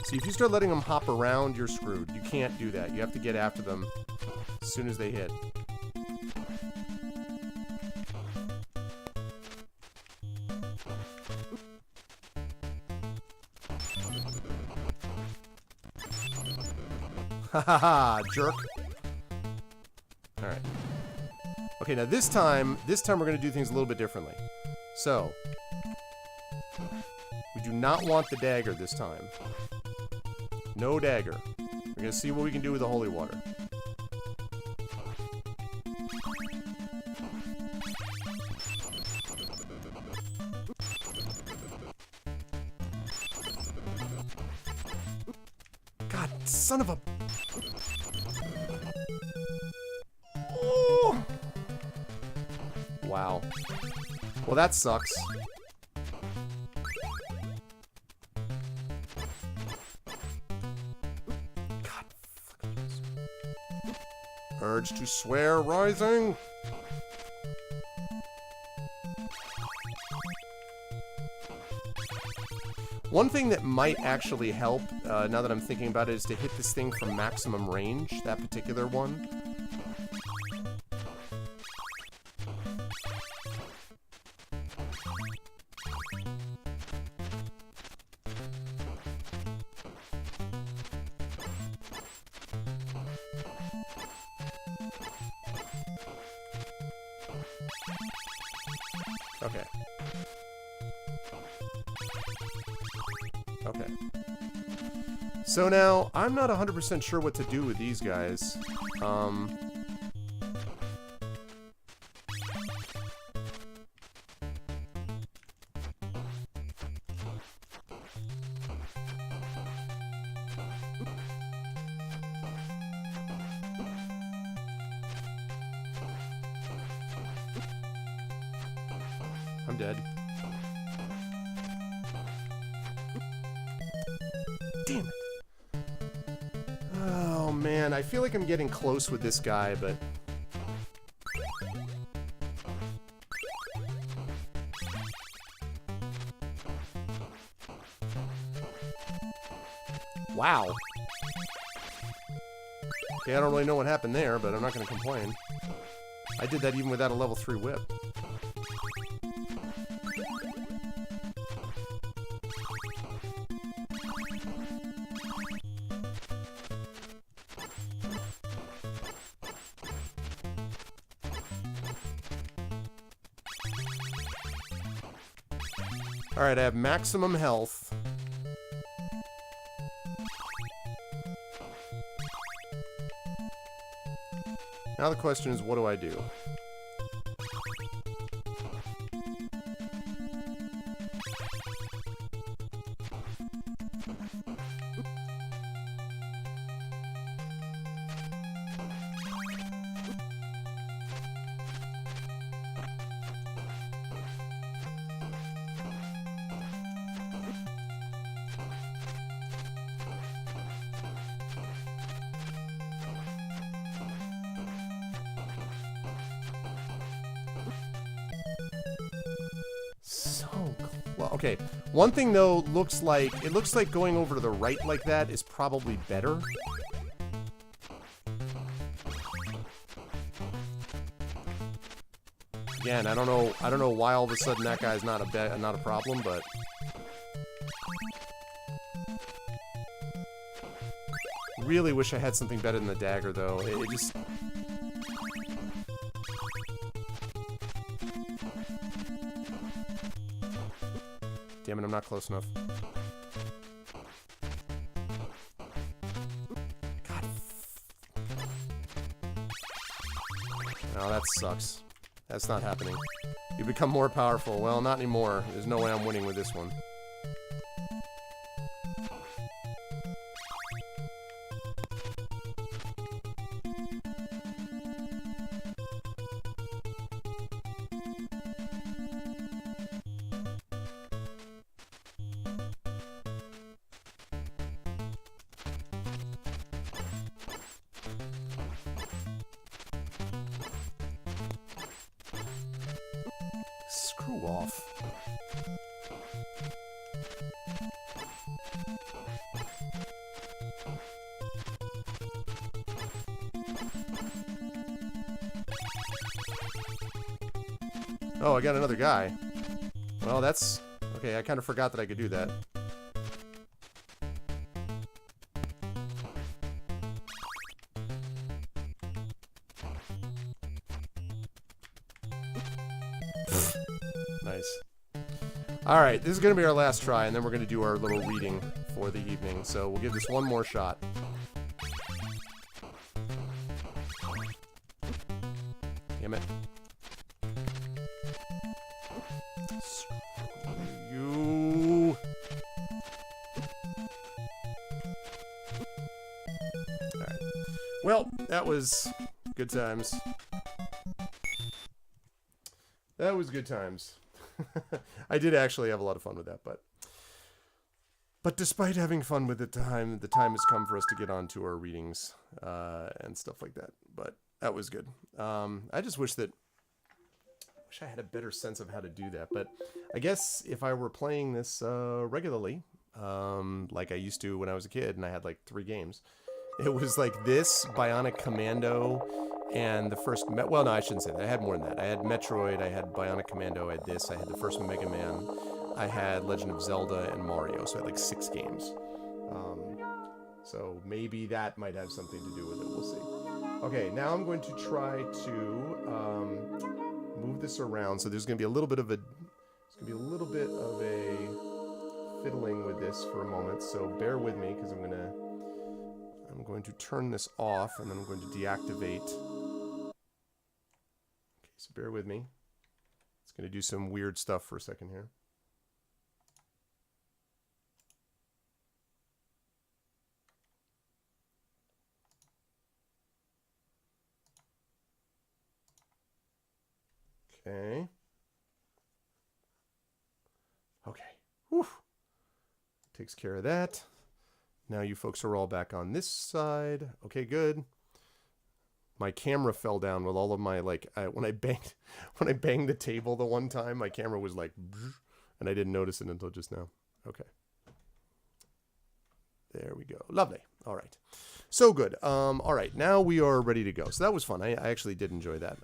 See, if you start letting them hop around, you're screwed. You can't do that. You have to get after them as soon as they hit. Ha ha ha, jerk. Alright. Okay, now this time we're going to do things a little bit differently. So, we do not want the dagger this time. No dagger. We're going to see what we can do with the holy water. God, son of a... Oh! Wow. Well, that sucks. Urge to swear rising. One thing that might actually help, now that I'm thinking about it, is to hit this thing from maximum range, that particular one. Okay. Okay. So now, I'm not 100% sure what to do with these guys. I'm dead. Damn it. Oh, man. I feel like I'm getting close with this guy, but... Wow. Okay, I don't really know what happened there, but I'm not going to complain. I did that even without a level 3 whip. Alright, I have maximum health. Now the question is, what do I do? Well, okay. One thing though it looks like going over to the right like that is probably better. Again, I don't know why all of a sudden that guy's not a problem, but really wish I had something better than the dagger, though. It just... Damn it, I'm not close enough. God. Oh, that sucks. That's not happening. You become more powerful. Well, not anymore. There's no way I'm winning with this one. Screw off. Oh, I got another guy. Well, that's... Okay, I kind of forgot that I could do that. Nice. Alright, this is going to be our last try, and then we're going to do our little reading for the evening. So we'll give this one more shot. Damn it. You. Alright. Well, that was good times. That was good times. I did actually have a lot of fun with that, but despite having fun with the time has come for us to get on to our readings and stuff like that. But that was good. I just wish I had a better sense of how to do that. But I guess if I were playing this regularly, like I used to when I was a kid, and I had like 3 games, it was like this, Bionic Commando, and the first... Well, no, I shouldn't say that. I had more than that. I had Metroid, I had Bionic Commando, I had this, I had the first Mega Man, I had Legend of Zelda, and Mario, so I had like 6 games. So maybe that might have something to do with it. We'll see. Okay, now I'm going to try to move this around. So there's going to be a little bit of a... fiddling with this for a moment, so bear with me, because I'm going to turn this off, and then I'm going to deactivate. Okay, so bear with me. It's going to do some weird stuff for a second here. Okay. Okay. Whew. Takes care of that. Now you folks are all back on this side. Okay, good. My camera fell down with all of my, like, when I banged the table the one time, my camera was like, and I didn't notice it until just now. Okay. There we go. Lovely. All right. So good. All right. Now we are ready to go. So that was fun. I actually did enjoy that,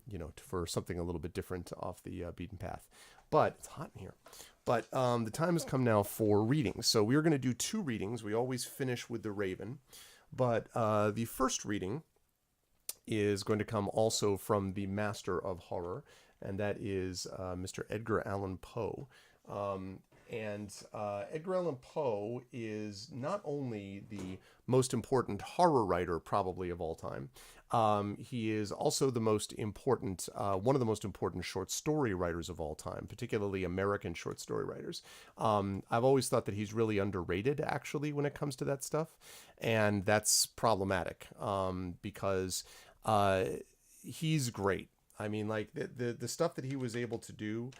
you know, for something a little bit different off the beaten path. But it's hot in here. But the time has come now for readings. So we're going to do 2 readings. We always finish with the Raven. But the first reading is going to come also from the Master of Horror, and that is Mr. Edgar Allan Poe. And Edgar Allan Poe is not only the most important horror writer probably of all time, he is also the most important, one of the most important short story writers of all time, particularly American short story writers. I've always thought that he's really underrated, actually, when it comes to that stuff, and that's problematic because he's great. I mean, like, the stuff that he was able to do,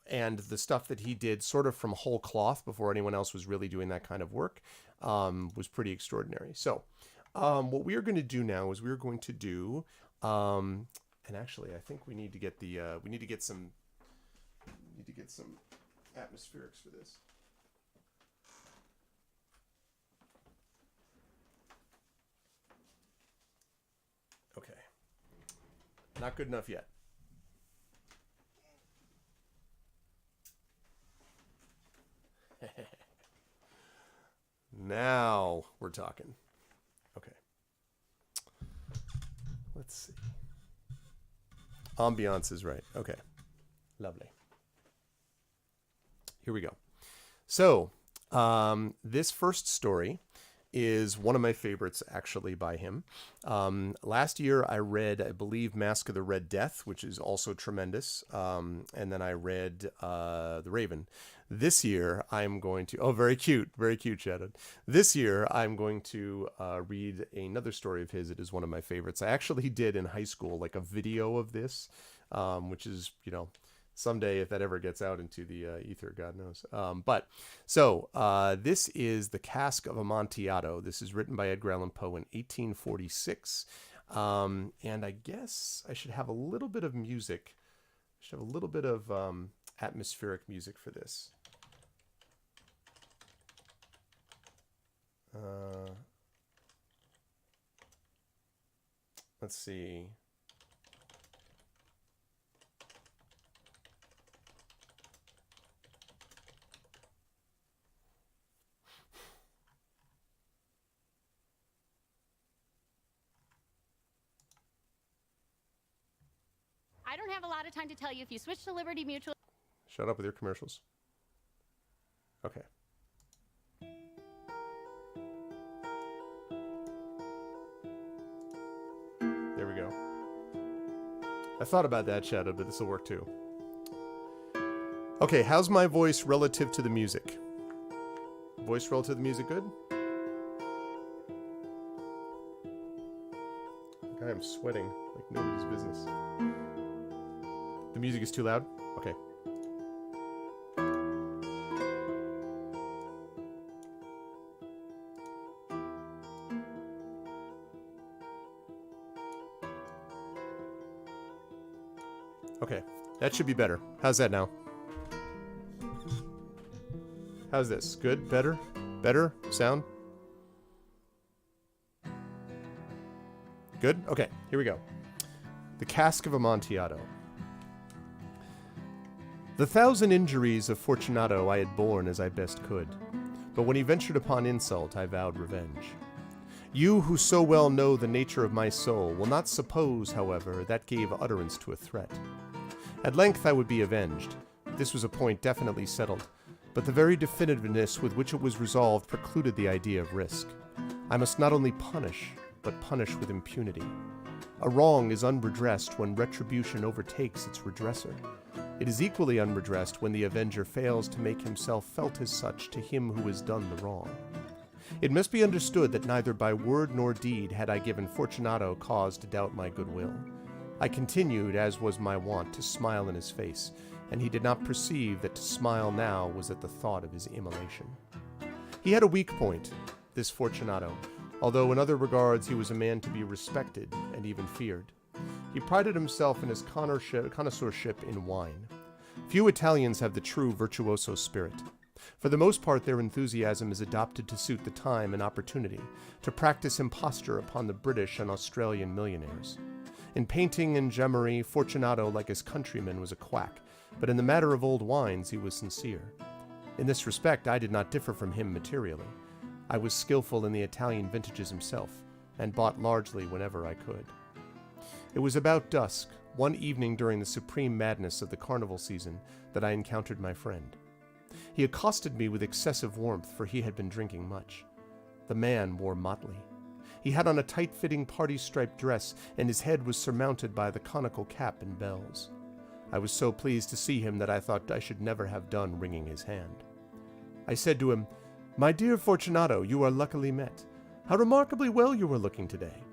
and the stuff that he did sort of from whole cloth before anyone else was really doing that kind of work was pretty extraordinary. So what we are going to do now is we're going to do, and actually I think we need to get the, we need to get some atmospherics for this. Okay. Not good enough yet. Now we're talking. Okay. Let's see. Ambiance is right. Okay. Lovely. Here we go. So, this first story is one of my favorites, actually, by him. Last year, I read, I believe, Mask of the Red Death, which is also tremendous. And then I read The Raven. This year, I'm going to... Oh, very cute, Shadow. This year, I'm going to read another story of his. It is one of my favorites. I actually did in high school, like a video of this, which is, someday, if that ever gets out into the ether, God knows. This is The Cask of Amontillado. This is written by Edgar Allan Poe in 1846. And I guess I should have a little bit of music. I should have a little bit of atmospheric music for this. Let's see. I don't have a lot of time to tell you. If you switch to Liberty Mutual... Shut up with your commercials. Okay. There we go. I thought about that, Shadow, but this will work too. Okay, how's my voice relative to the music? Voice relative to the music good? I am sweating like nobody's business. The music is too loud? Okay. Okay, that should be better. How's that now? How's this? Good? Better? Better? Sound? Good? Okay, here we go. The Cask of Amontillado. The 1,000 injuries of Fortunato I had borne as I best could, but when he ventured upon insult, I vowed revenge. You who so well know the nature of my soul will not suppose, however, that gave utterance to a threat. At length I would be avenged. This was a point definitely settled, but the very definitiveness with which it was resolved precluded the idea of risk. I must not only punish, but punish with impunity. A wrong is unredressed when retribution overtakes its redresser. It is equally unredressed when the avenger fails to make himself felt as such to him who has done the wrong. It must be understood that neither by word nor deed had I given Fortunato cause to doubt my goodwill. I continued, as was my wont, to smile in his face, and he did not perceive that to smile now was at the thought of his immolation. He had a weak point, this Fortunato, although in other regards he was a man to be respected and even feared. He prided himself in his connoisseurship in wine. Few Italians have the true virtuoso spirit. For the most part, their enthusiasm is adopted to suit the time and opportunity, to practice imposture upon the British and Australian millionaires. In painting and gemmery, Fortunato, like his countrymen, was a quack, but in the matter of old wines he was sincere. In this respect, I did not differ from him materially. I was skillful in the Italian vintages himself, and bought largely whenever I could. It was about dusk, one evening during the supreme madness of the carnival season, that I encountered my friend. He accosted me with excessive warmth, for he had been drinking much. The man wore motley. He had on a tight-fitting party-striped dress, and his head was surmounted by the conical cap and bells. I was so pleased to see him that I thought I should never have done wringing his hand. I said to him, "My dear Fortunato, you are luckily met. How remarkably well you are looking today.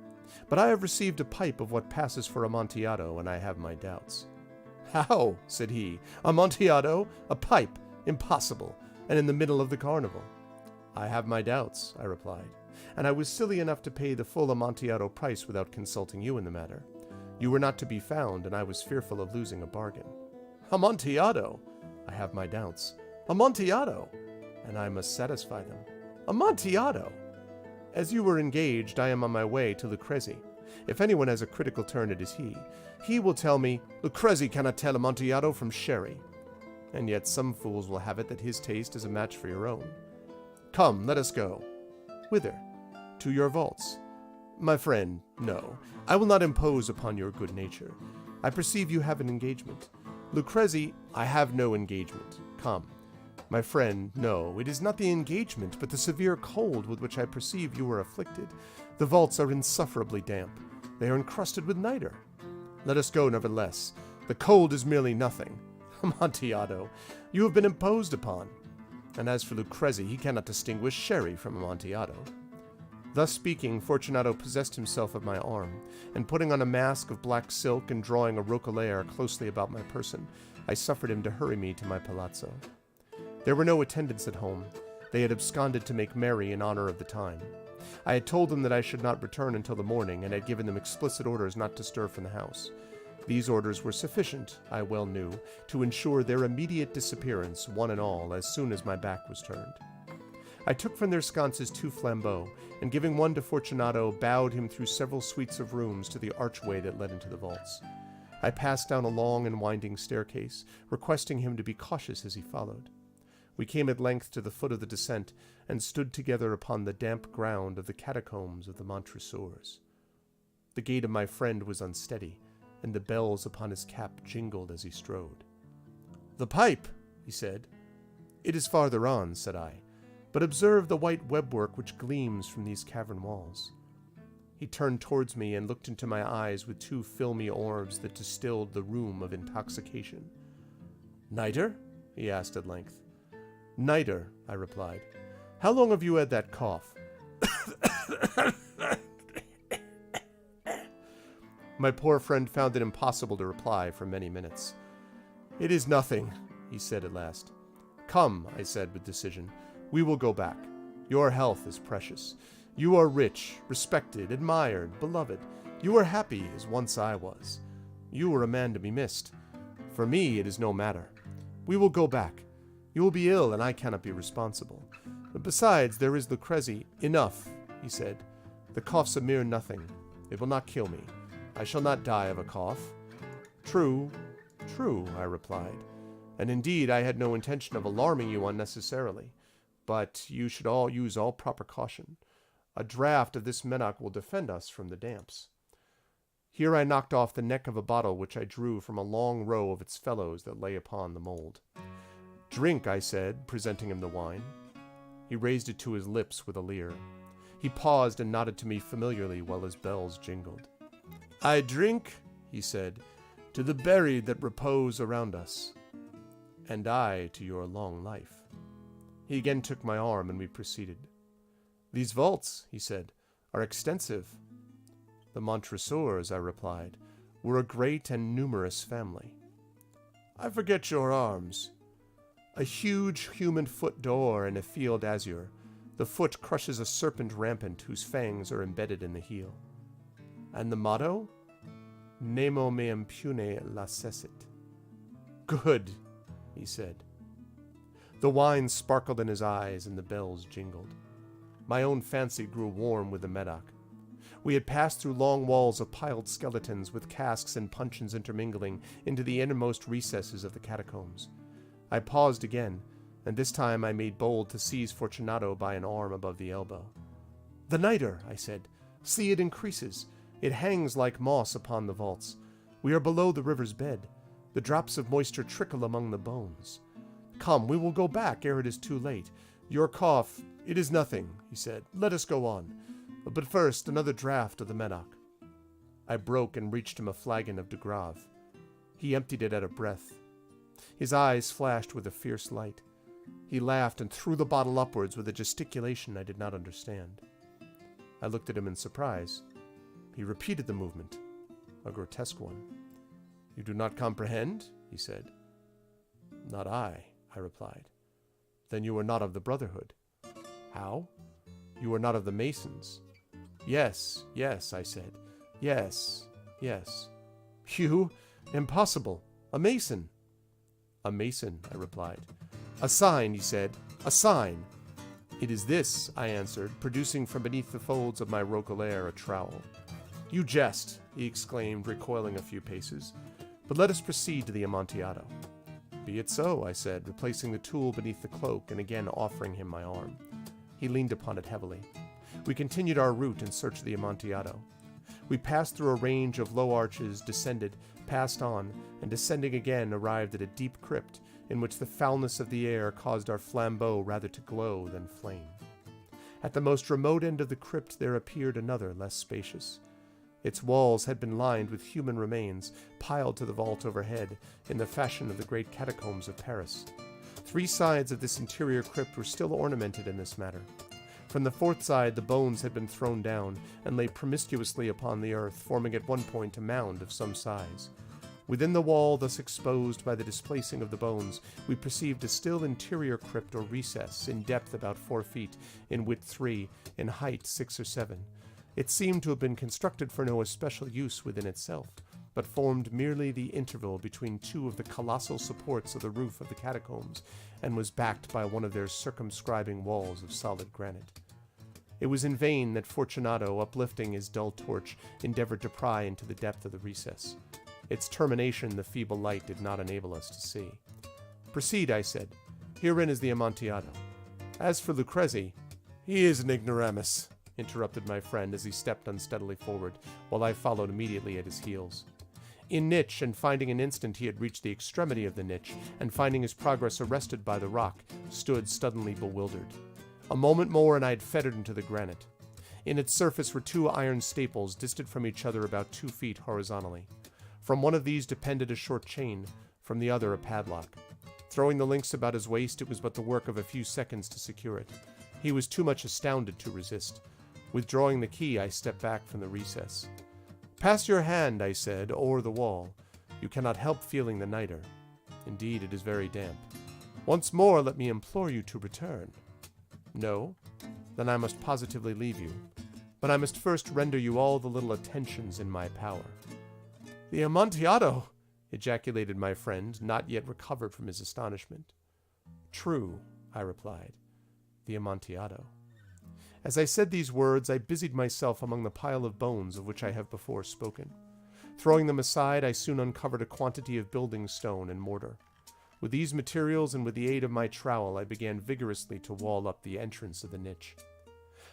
But I have received a pipe of what passes for Amontillado, and I have my doubts." "How?" said he. "Amontillado? A pipe? Impossible, and in the middle of the carnival." "I have my doubts," I replied, "and I was silly enough to pay the full Amontillado price without consulting you in the matter. You were not to be found, and I was fearful of losing a bargain." "Amontillado?" "I have my doubts." "Amontillado?" "And I must satisfy them." "Amontillado?" "As you were engaged, I am on my way to Lucrezi. If anyone has a critical turn, it is he. He will tell me, 'Lucrezi cannot tell Amontillado from sherry.' And yet some fools will have it that his taste is a match for your own. Come, let us go. Whither? To your vaults. My friend, no. I will not impose upon your good nature. I perceive you have an engagement. Lucrezi, I have no engagement. Come. My friend, no, it is not the engagement, but the severe cold with which I perceive you are afflicted. The vaults are insufferably damp. They are encrusted with niter. Let us go, nevertheless. The cold is merely nothing. Amontillado, you have been imposed upon. And as for Lucrezi, he cannot distinguish sherry from Amontillado. Thus speaking, Fortunato possessed himself of my arm, and putting on a mask of black silk and drawing a roquelaire closely about my person, I suffered him to hurry me to my palazzo. There were no attendants at home. They had absconded to make merry in honor of the time. I had told them that I should not return until the morning, and had given them explicit orders not to stir from the house. These orders were sufficient, I well knew, to ensure their immediate disappearance, one and all, as soon as my back was turned. I took from their sconces 2 flambeaux, and giving one to Fortunato, bowed him through several suites of rooms to the archway that led into the vaults. I passed down a long and winding staircase, requesting him to be cautious as he followed. We came at length to the foot of the descent, and stood together upon the damp ground of the catacombs of the Montresors. The gait of my friend was unsteady, and the bells upon his cap jingled as he strode. "The pipe," he said. "It is farther on," said I, "but observe the white webwork which gleams from these cavern walls." He turned towards me and looked into my eyes with 2 filmy orbs that distilled the rheum of intoxication. "Niter?" he asked at length. "Niter," I replied. "How long have you had that cough?" My poor friend found it impossible to reply for many minutes. "It is nothing," he said at last. "Come," I said with decision, "we will go back. Your health is precious. You are rich, respected, admired, beloved. You are happy as once I was. You are a man to be missed. For me, it is no matter. We will go back. You will be ill, and I cannot be responsible. But besides, there is Lucrezi." "Enough," he said. "The cough's a mere nothing. It will not kill me. I shall not die of a cough." "True, true," I replied. "And indeed I had no intention of alarming you unnecessarily. But you should all use all proper caution. A draught of this Medoc will defend us from the damps." Here I knocked off the neck of a bottle which I drew from a long row of its fellows that lay upon the mould. "Drink," I said, presenting him the wine. He raised it to his lips with a leer. He paused and nodded to me familiarly while his bells jingled. "I drink," he said, "to the buried that repose around us, and I to your long life." He again took my arm, and we proceeded. "These vaults," he said, "are extensive." "The Montresors," I replied, "were a great and numerous family." "I forget your arms." "A huge human foot d'or in a field azure. The foot crushes a serpent rampant whose fangs are embedded in the heel." "And the motto?" "Nemo me impune lacessit." "Good," he said. The wine sparkled in his eyes, and the bells jingled. My own fancy grew warm with the Medoc. We had passed through long walls of piled skeletons, with casks and puncheons intermingling, into the innermost recesses of the catacombs. I paused again, and this time I made bold to seize Fortunato by an arm above the elbow. "The niter," I said. "See, it increases. It hangs like moss upon the vaults. We are below the river's bed. The drops of moisture trickle among the bones. Come, we will go back ere it is too late. Your cough, it is nothing," he said. "Let us go on. But first, another draught of the Medoc." I broke and reached him a flagon of de Grave. He emptied it at a breath. His eyes flashed with a fierce light. He laughed and threw the bottle upwards with a gesticulation I did not understand. I looked at him in surprise. He repeated the movement, a grotesque one. "You do not comprehend?" he said. "Not I," I replied. "Then you are not of the Brotherhood." "How? You are not of the Masons." "Yes, yes," I said. "Yes, yes." "You? Impossible! A Mason!" "A Mason," I replied. "A sign," he said. "A sign." "It is this," I answered, producing from beneath the folds of my roquelaire a trowel. "You jest," he exclaimed, recoiling a few paces. "But let us proceed to the Amontillado." "Be it so," I said, replacing the tool beneath the cloak and again offering him my arm. He leaned upon it heavily. we continued our route in search of the Amontillado. We passed through a range of low arches, descended, passed on, and descending again arrived at a deep crypt in which the foulness of the air caused our flambeau rather to glow than flame. At the most remote end of the crypt there appeared another, less spacious. Its walls had been lined with human remains, piled to the vault overhead, in the fashion of the great catacombs of Paris. 3 sides of this interior crypt were still ornamented in this manner. From the 4th side the bones had been thrown down, and lay promiscuously upon the earth, forming at one point a mound of some size. Within the wall thus exposed by the displacing of the bones, we perceived a still interior crypt or recess, in depth about 4 feet, in width 3, in height 6 or 7. It seemed to have been constructed for no especial use within itself, but formed merely the interval between 2 of the colossal supports of the roof of the catacombs, and was backed by one of their circumscribing walls of solid granite. It was in vain that Fortunato, uplifting his dull torch, endeavored to pry into the depth of the recess. Its termination the feeble light did not enable us to see. "Proceed," I said. "Herein is the Amontillado. As for Lucrezi, he is an ignoramus," interrupted my friend as he stepped unsteadily forward, while I followed immediately at his heels. In niche, and finding an instant he had reached the extremity of the niche, and finding his progress arrested by the rock, stood suddenly bewildered. A moment more and I had fettered into the granite. In its surface were 2 iron staples, distant from each other about 2 feet horizontally. From one of these depended a short chain, from the other a padlock. Throwing the links about his waist, it was but the work of a few seconds to secure it. He was too much astounded to resist. Withdrawing the key, I stepped back from the recess. "Pass your hand," I said, "o'er the wall. You cannot help feeling the nitre. Indeed, it is very damp. Once more let me implore you to return." "No? Then I must positively leave you. But I must first render you all the little attentions in my power." "The Amontillado!" ejaculated my friend, not yet recovered from his astonishment. "True," I replied, "the Amontillado." As I said these words, I busied myself among the pile of bones of which I have before spoken. Throwing them aside, I soon uncovered a quantity of building stone and mortar. With these materials and with the aid of my trowel, I began vigorously to wall up the entrance of the niche.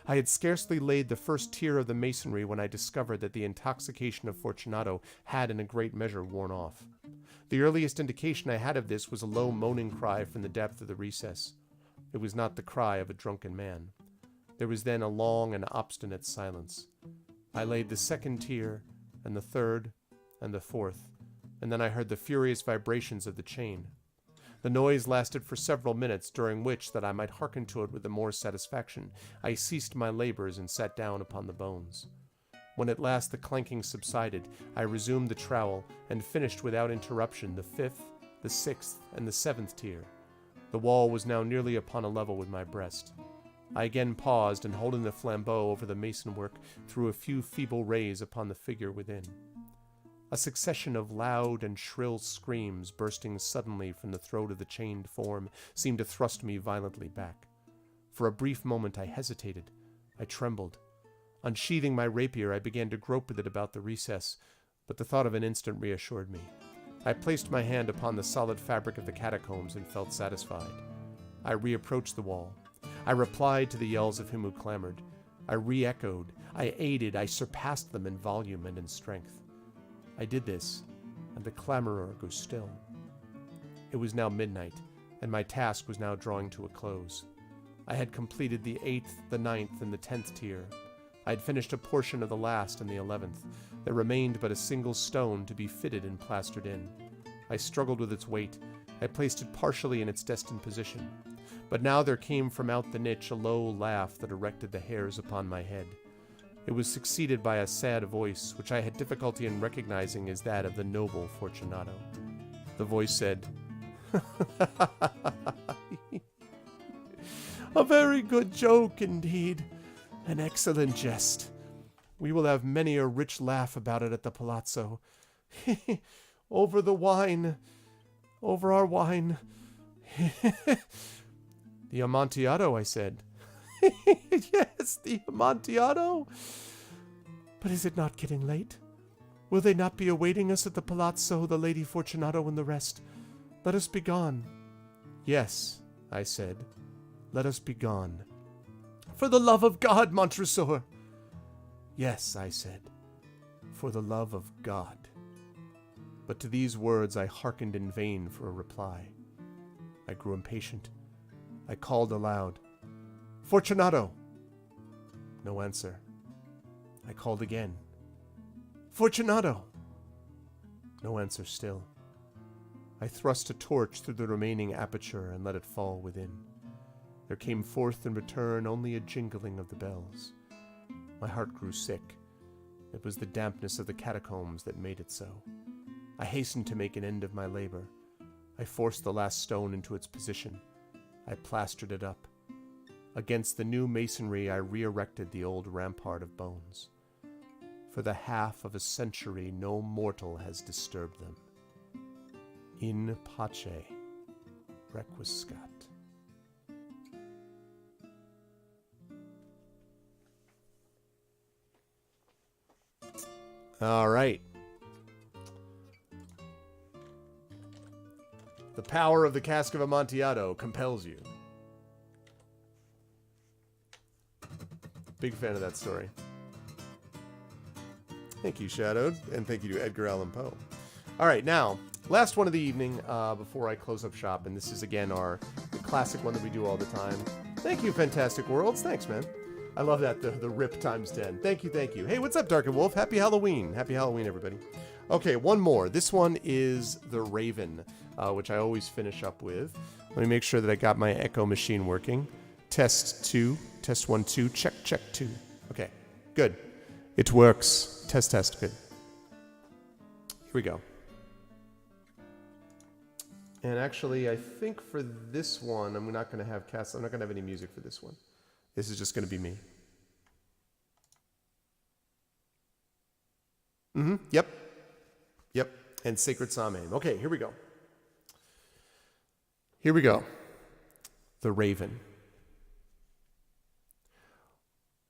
I had scarcely laid the first tier of the masonry when I discovered that the intoxication of Fortunato had in a great measure worn off. The earliest indication I had of this was a low moaning cry from the depth of the recess. It was not the cry of a drunken man. There was then a long and obstinate silence. I laid the 2nd tier, and the 3rd, and the 4th, and then I heard the furious vibrations of the chain. The noise lasted for several minutes, during which, that I might hearken to it with the more satisfaction, I ceased my labors and sat down upon the bones. When at last the clanking subsided, I resumed the trowel, and finished without interruption the 5th, the 6th, and the 7th tier. The wall was now nearly upon a level with my breast. I again paused, and holding the flambeau over the mason-work, threw a few feeble rays upon the figure within. A succession of loud and shrill screams, bursting suddenly from the throat of the chained form, seemed to thrust me violently back. For a brief moment I hesitated. I trembled. Unsheathing my rapier, I began to grope with it about the recess, but the thought of an instant reassured me. I placed my hand upon the solid fabric of the catacombs and felt satisfied. I reapproached the wall. I replied to the yells of him who clamored. I re-echoed. I aided. I surpassed them in volume and in strength. I did this, and the clamorer grew still. It was now midnight, and my task was now drawing to a close. I had completed the 8th, the 9th, and the 10th tier. I had finished a portion of the last and the 11th. There remained but a single stone to be fitted and plastered in. I struggled with its weight. I placed it partially in its destined position. But now there came from out the niche a low laugh that erected the hairs upon my head. It was succeeded by a sad voice, which I had difficulty in recognizing as that of the noble Fortunato. The voice said, "A very good joke indeed. An excellent jest. We will have many a rich laugh about it at the palazzo. Over the wine. Over our wine. The Amontillado," I said. "Yes, the Amontillado. But is it not getting late? Will they not be awaiting us at the palazzo, the Lady Fortunato and the rest? Let us be gone." "Yes," I said, "let us be gone." For the love of God, Montresor! Yes, I said, for the love of God. But to these words I hearkened in vain for a reply. I grew impatient. I called aloud, Fortunato! No answer. I called again, Fortunato! No answer still. I thrust a torch through the remaining aperture and let it fall within. There came forth in return only a jingling of the bells. My heart grew sick. It was the dampness of the catacombs that made it so. I hastened to make an end of my labor. I forced the last stone into its position. I plastered it up. Against the new masonry I re-erected the old rampart of bones. For the half of a century no mortal has disturbed them. In pace requiescat. All right. The power of the Cask of Amontillado compels you. Big fan of that story. Thank you, Shadowed, and thank you to Edgar Allan Poe. All right, now, last one of the evening before I close up shop, and this is, again, the classic one that we do all the time. Thank you, Fantastic Worlds. Thanks, man. I love that, the rip times 10. Thank you, thank you. Hey, what's up, Dark and Wolf? Happy Halloween. Happy Halloween, everybody. Okay, one more. This one is The Raven, which I always finish up with. Let me make sure that I got my echo machine working. Test 2. Test 1, 2. Check, check 2. Okay, good. It works. Test, test. Good. Here we go. And actually, I think for this one, I'm not going to have I'm not going to have any music for this one. This is just going to be me. Yep. Yep. And Sacred Samhain. Okay, here we go. Here we go. The Raven.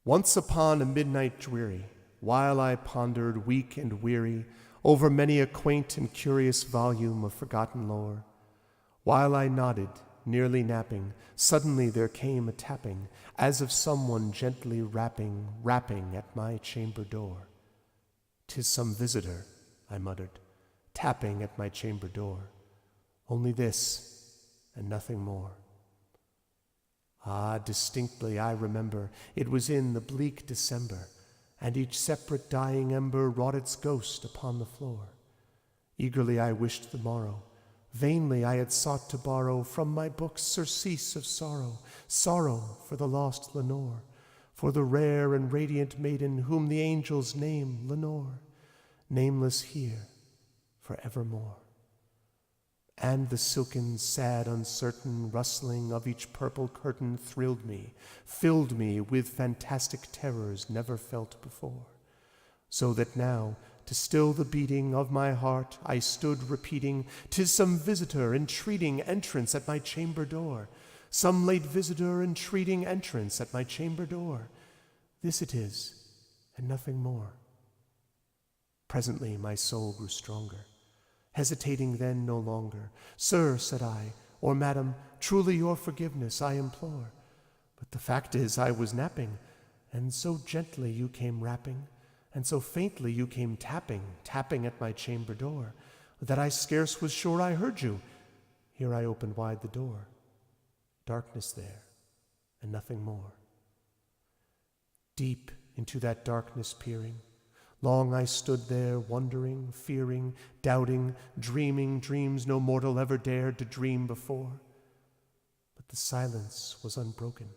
Once upon a midnight dreary, while I pondered weak and weary over many a quaint and curious volume of forgotten lore, while I nodded, nearly napping, suddenly there came a tapping, as of someone gently rapping at my chamber door. "'Tis some visitor," I muttered, tapping at my chamber door. Only this, and nothing more. Ah, distinctly I remember, it was in the bleak December, and each separate dying ember wrought its ghost upon the floor. Eagerly I wished the morrow. Vainly I had sought to borrow from my books surcease of sorrow, sorrow for the lost Lenore, for the rare and radiant maiden whom the angels name Lenore, nameless here for evermore. And the silken, sad, uncertain rustling of each purple curtain thrilled me, filled me with fantastic terrors never felt before, so that now, to still the beating of my heart, I stood repeating, "'Tis some visitor entreating entrance at my chamber door, some late visitor entreating entrance at my chamber door. This it is, and nothing more." Presently my soul grew stronger, hesitating then no longer. "Sir," said I, "or madam, truly your forgiveness I implore. But the fact is I was napping, and so gently you came rapping, and so faintly you came tapping at my chamber door, that I scarce was sure I heard you." Here I opened wide the door. Darkness there, and nothing more. Deep into that darkness peering, long I stood there, wondering, fearing, doubting, dreaming dreams no mortal ever dared to dream before. But the silence was unbroken,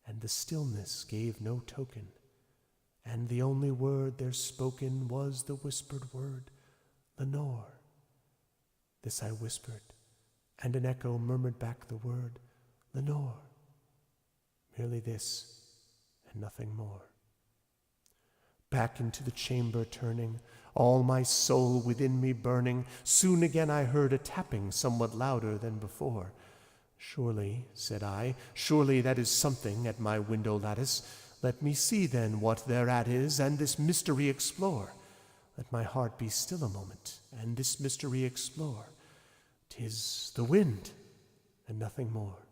and the stillness gave no token, and the only word there spoken was the whispered word, "Lenore." This I whispered, and an echo murmured back the word, "Lenore." Merely this, and nothing more. Back into the chamber turning, all my soul within me burning, soon again I heard a tapping somewhat louder than before. "Surely," said I, "surely that is something at my window lattice. Let me see then what thereat is, and this mystery explore. Let my heart be still a moment, and this mystery explore. 'Tis the wind, and nothing more."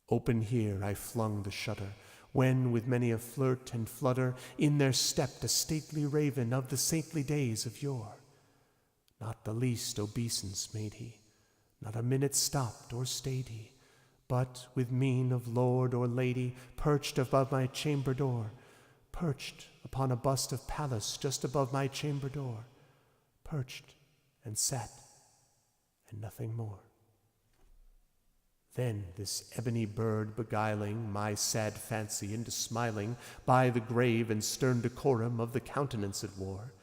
Open here I flung the shutter, when with many a flirt and flutter in there stepped a stately raven of the saintly days of yore. Not the least obeisance made he, not a minute stopped or stayed he, but with mien of lord or lady perched above my chamber door, perched upon a bust of Pallas just above my chamber door, perched and sat, and nothing more. Then this ebony bird beguiling my sad fancy into smiling by the grave and stern decorum of the countenance it wore.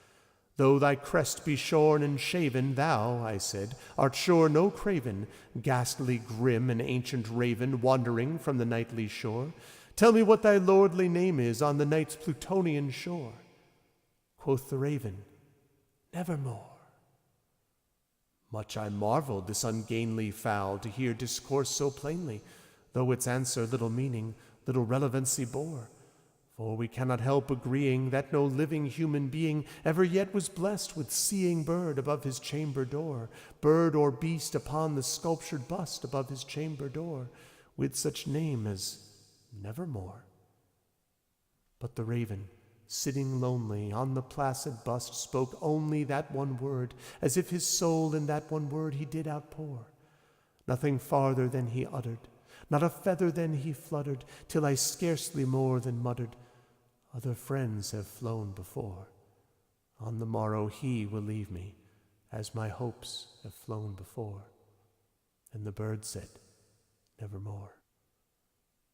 Though thy crest be shorn and shaven, thou, I said, art sure no craven, ghastly, grim, and ancient raven wandering from the nightly shore. Tell me what thy lordly name is on the night's Plutonian shore. Quoth the raven, Nevermore. Much I marveled this ungainly fowl to hear discourse so plainly, though its answer little meaning, little relevancy bore. For we cannot help agreeing that no living human being ever yet was blessed with seeing bird above his chamber door, bird or beast upon the sculptured bust above his chamber door, with such name as Nevermore. But the raven, sitting lonely on the placid bust, spoke only that one word, as if his soul in that one word he did outpour. Nothing farther than he uttered, not a feather than he fluttered, till I scarcely more than muttered, Other friends have flown before. On the morrow he will leave me, as my hopes have flown before. And the bird said, Nevermore.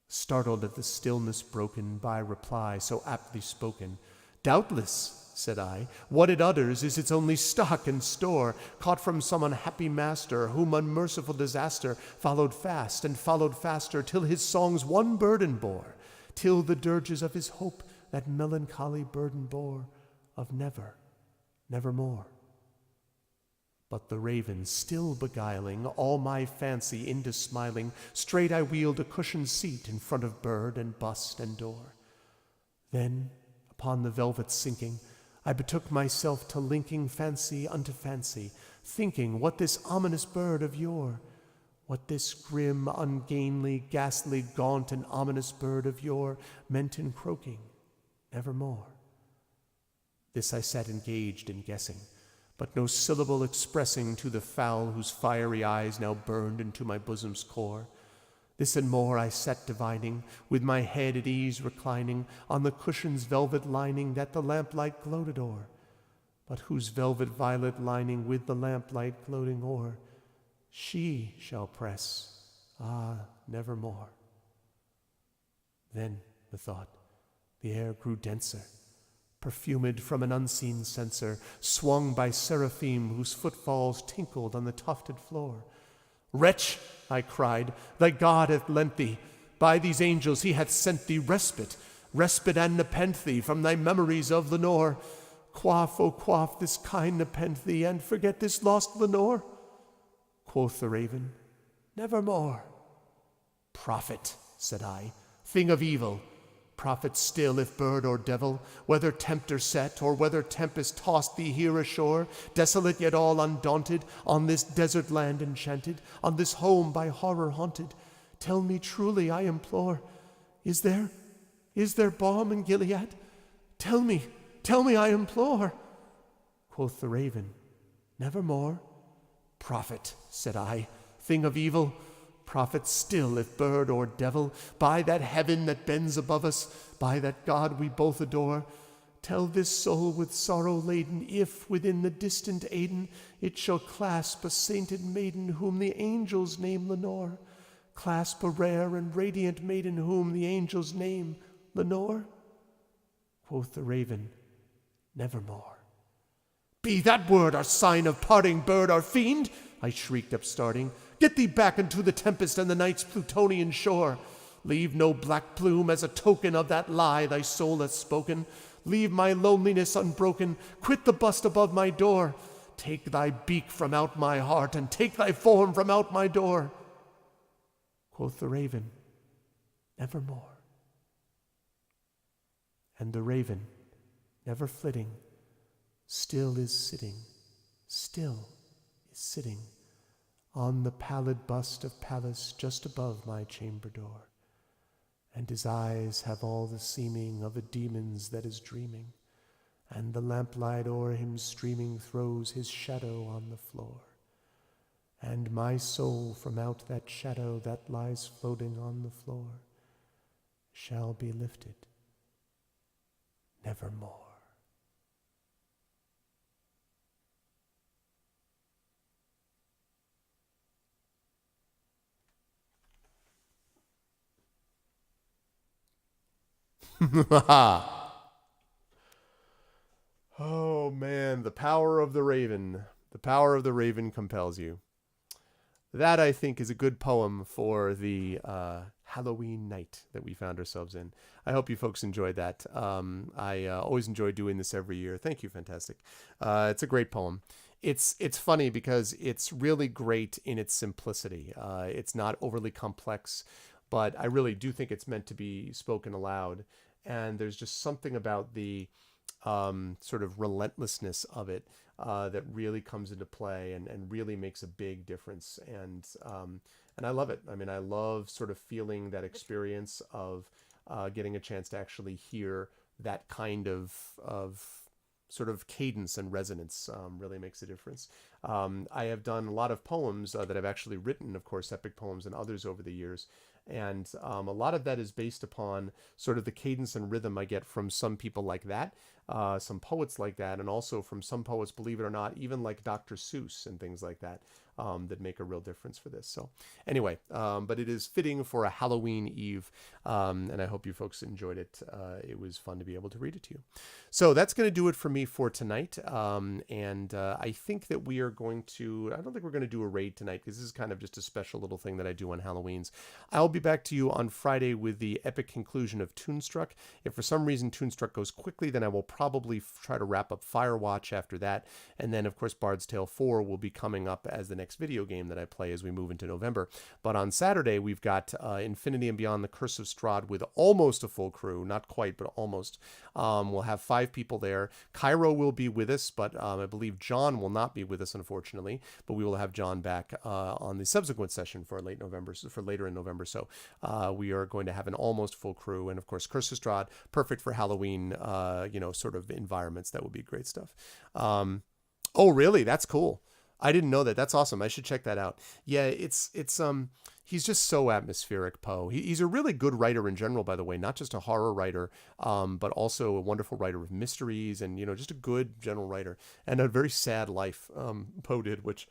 Startled at the stillness broken by reply so aptly spoken, Doubtless, said I, what it utters is its only stock and store, caught from some unhappy master, whom unmerciful disaster followed fast and followed faster, till his songs one burden bore, till the dirges of his hope that melancholy burden bore, of never, nevermore. But the raven, still beguiling all my fancy into smiling, straight I wheeled a cushioned seat in front of bird and bust and door. Then, upon the velvet sinking, I betook myself to linking fancy unto fancy, thinking what this ominous bird of yore, what this grim, ungainly, ghastly, gaunt, and ominous bird of yore meant in croaking, Nevermore. This I sat engaged in guessing, but no syllable expressing to the fowl whose fiery eyes now burned into my bosom's core. This and more I sat divining, with my head at ease reclining on the cushion's velvet lining that the lamplight gloated o'er, but whose velvet violet lining with the lamplight gloating o'er, she shall press, nevermore. Then, methought, the air grew denser, perfumed from an unseen censer, swung by seraphim whose footfalls tinkled on the tufted floor. Wretch, I cried, thy God hath lent thee, by these angels he hath sent thee respite and nepenthe from thy memories of Lenore. Quaff, O quaff this kind nepenthe, and forget this lost Lenore. Quoth the raven, Nevermore. Prophet, said I, thing of evil, prophet still, if bird or devil, whether tempter set, or whether tempest tossed thee here ashore, desolate yet all undaunted, on this desert land enchanted, on this home by horror haunted, tell me truly, I implore, is there balm in Gilead? Tell me, I implore. Quoth the raven, Nevermore. Prophet, said I, thing of evil, prophet still, if bird or devil, by that heaven that bends above us, by that God we both adore, tell this soul with sorrow laden, if within the distant Aidenn it shall clasp a sainted maiden whom the angels name Lenore, clasp a rare and radiant maiden whom the angels name Lenore. Quoth the raven, Nevermore. Be that word our sign of parting, bird or fiend? I shrieked upstarting. Get thee back into the tempest and the night's Plutonian shore. Leave no black plume as a token of that lie thy soul hath spoken. Leave my loneliness unbroken. Quit the bust above my door. Take thy beak from out my heart, and take thy form from out my door. Quoth the raven, Nevermore. And the raven, never flitting, still is sitting on the pallid bust of Pallas just above my chamber door. And his eyes have all the seeming of a demon's that is dreaming, and the lamplight o'er him streaming throws his shadow on the floor. And my soul from out that shadow that lies floating on the floor shall be lifted nevermore. Oh man, the power of the raven. The power of the raven compels you. That, I think, is a good poem for the Halloween night that we found ourselves in. I hope you folks enjoyed that. I always enjoy doing this every year. Thank you, fantastic. It's a great poem. It's funny because it's really great in its simplicity. It's not overly complex, but I really do think it's meant to be spoken aloud. And there's just something about the sort of relentlessness of it that really comes into play and really makes a big difference. And I love it. I mean, I love sort of feeling that experience of getting a chance to actually hear that kind of sort of cadence and resonance. Really makes a difference. I have done a lot of poems that I've actually written, of course, epic poems and others over the years. And a lot of that is based upon sort of the cadence and rhythm I get from some people like that, some poets like that, and also from some poets, believe it or not, even like Dr. Seuss and things like that, that make a real difference for this. So anyway, but it is fitting for a Halloween Eve, and I hope you folks enjoyed it. It was fun to be able to read it to you. So that's going to do it for me for tonight. And I think that we are going to, I don't think we're going to do a raid tonight because this is kind of just a special little thing that I do on Halloweens. I'll be back to you on Friday with the epic conclusion of Toonstruck. If for some reason Toonstruck goes quickly, then I will probably try to wrap up Firewatch after that. And then, of course, Bard's Tale 4 will be coming up as the next video game that I play as we move into November. But on Saturday, we've got Infinity and Beyond the Curse of Strahd with almost a full crew. Not quite, but almost. We'll have 5 people there. Cairo will be with us, but I believe John will not be with us, unfortunately. But we will have John back on the subsequent session for later in November. So we are going to have an almost full crew. And of course, Curse of Strahd, perfect for Halloween, sort of environments. That would be great stuff. Oh, really? That's cool. I didn't know that. That's awesome. I should check that out. Yeah, it's he's just so atmospheric, Poe. He's a really good writer in general, by the way, not just a horror writer, but also a wonderful writer of mysteries and, just a good general writer. And a very sad life, Poe did, which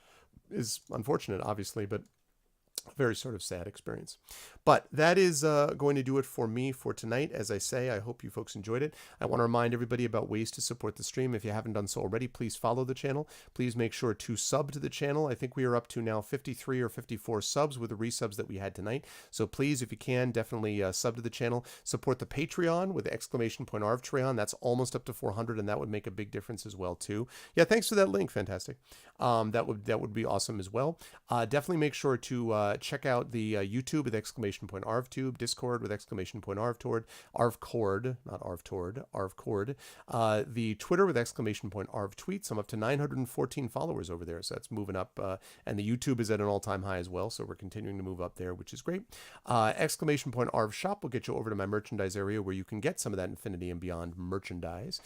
is unfortunate, obviously, but a very sort of sad experience. But that is going to do it for me for tonight. As I say, I hope you folks enjoyed it. I want to remind everybody about ways to support the stream. If you haven't done so already, please follow the channel. Please make sure to sub to the channel. I think we are up to now 53 or 54 subs with the resubs that we had tonight. So please, if you can, definitely sub to the channel. Support the Patreon with !Arvtreon. That's almost up to 400, and that would make a big difference as well, too. Yeah, thanks for that link. Fantastic. That would be awesome as well. Definitely make sure to check out the YouTube with !ArvTube, Discord with !ArvTord, ArvCord, not ArvTord, ArvCord, the Twitter with !ArvTweets. I'm up to 914 followers over there, so that's moving up, and the YouTube is at an all-time high as well, so we're continuing to move up there, which is great. !ArvShop will get you over to my merchandise area where you can get some of that Infinity and Beyond merchandise.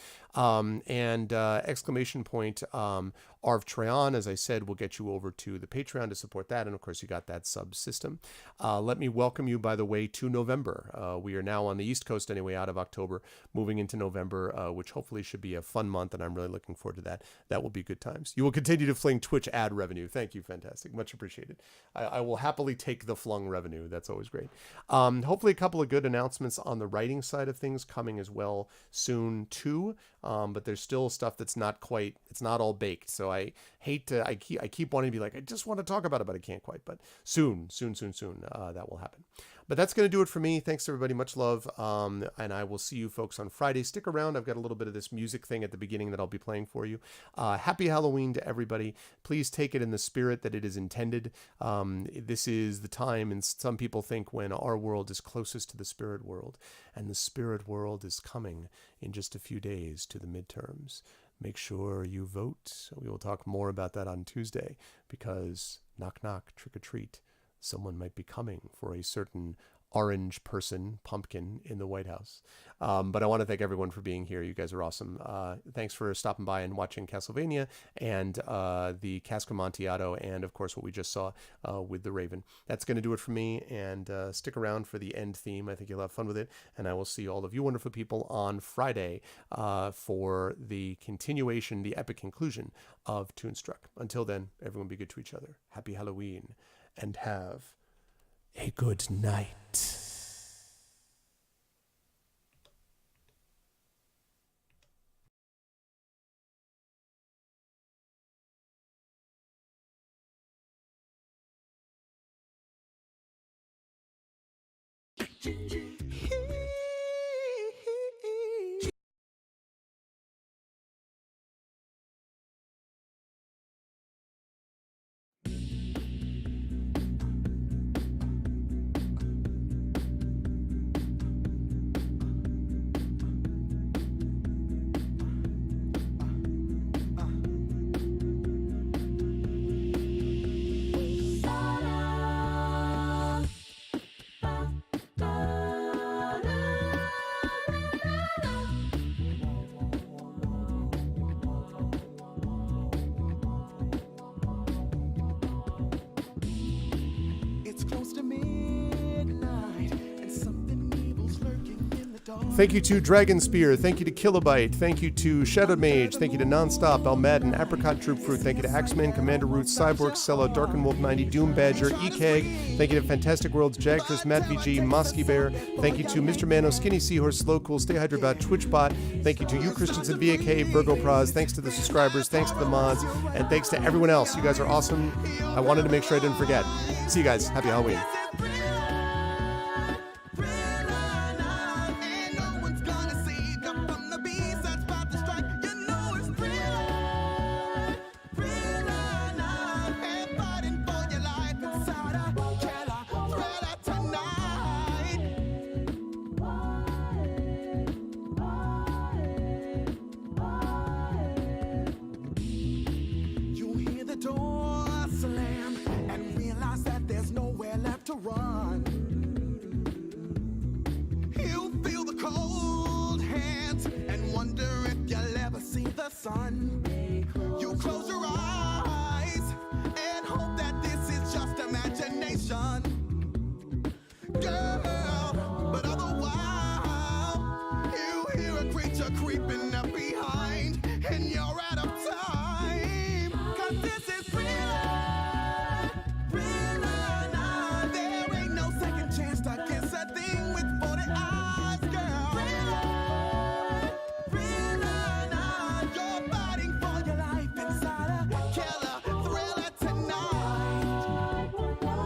!Arvtreon, as I said, will get you over to the Patreon to support that, and of course you got that sub system. Let me welcome you, by the way, to November. We are now on the East Coast anyway, out of October, moving into November, which hopefully should be a fun month, and I'm really looking forward to that. That will be good times. You will continue to fling Twitch ad revenue. Thank you, fantastic. Much appreciated. I will happily take the flung revenue. That's always great. Hopefully a couple of good announcements on the writing side of things coming as well soon, too. But there's still stuff that's not quite, it's not all baked. So I keep wanting to be like, I just want to talk about it, but I can't quite. But soon, that will happen. But that's going to do it for me. Thanks, everybody. Much love. And I will see you folks on Friday. Stick around. I've got a little bit of this music thing at the beginning that I'll be playing for you. Happy Halloween to everybody. Please take it in the spirit that it is intended. This is the time, and some people think, when our world is closest to the spirit world. And the spirit world is coming in just a few days to the midterms. make sure you vote. We will talk more about that on Tuesday because knock, knock, trick or treat. Someone might be coming for a certain orange person, pumpkin, in the White House. But I want to thank everyone for being here. You guys are awesome. Thanks for stopping by and watching Castlevania and the Casca Amontillado and, of course, what we just saw with the Raven. That's going to do it for me, and stick around for the end theme. I think you'll have fun with it, and I will see all of you wonderful people on Friday for the continuation, the epic conclusion of Toonstruck. Until then, everyone be good to each other. Happy Halloween, and have a good night. It's close to midnight, and something evil's lurking in the dark. Thank you to Dragon Spear. Thank you to Kilobyte. Thank you to Shadow Mage. Thank you to Nonstop, Almadden, Apricot Troop Fruit. Thank you to Axeman, Commander Root, Cyborg, Cello, Darkenwolf 90, Doom Badger, Ekeg. Thank you to Fantastic Worlds, Jagtress, Matt VG, Mosky Bear. Thank you to Mr. Mano, Skinny Seahorse, Slow Cool, Stay Hydrabot, Twitchbot. Thank you to you, Christensen, VAK, Virgo Praz. Thanks to the subscribers. Thanks to the mods. And thanks to everyone else. You guys are awesome. I wanted to make sure I didn't forget. See you guys. Happy Halloween. You hear the door slam and realize that there's nowhere left to run. You feel the cold hands and wonder if you'll ever see the sun. You close your eyes and hope that this is just imagination, girl. But all the while, you hear a creature creeping up behind, and you're out of time. 'Cause this is thriller, thriller. There ain't no second chance to kiss a thing with 40 eyes, girl. Thriller, you're fighting for your life inside a killer thriller tonight.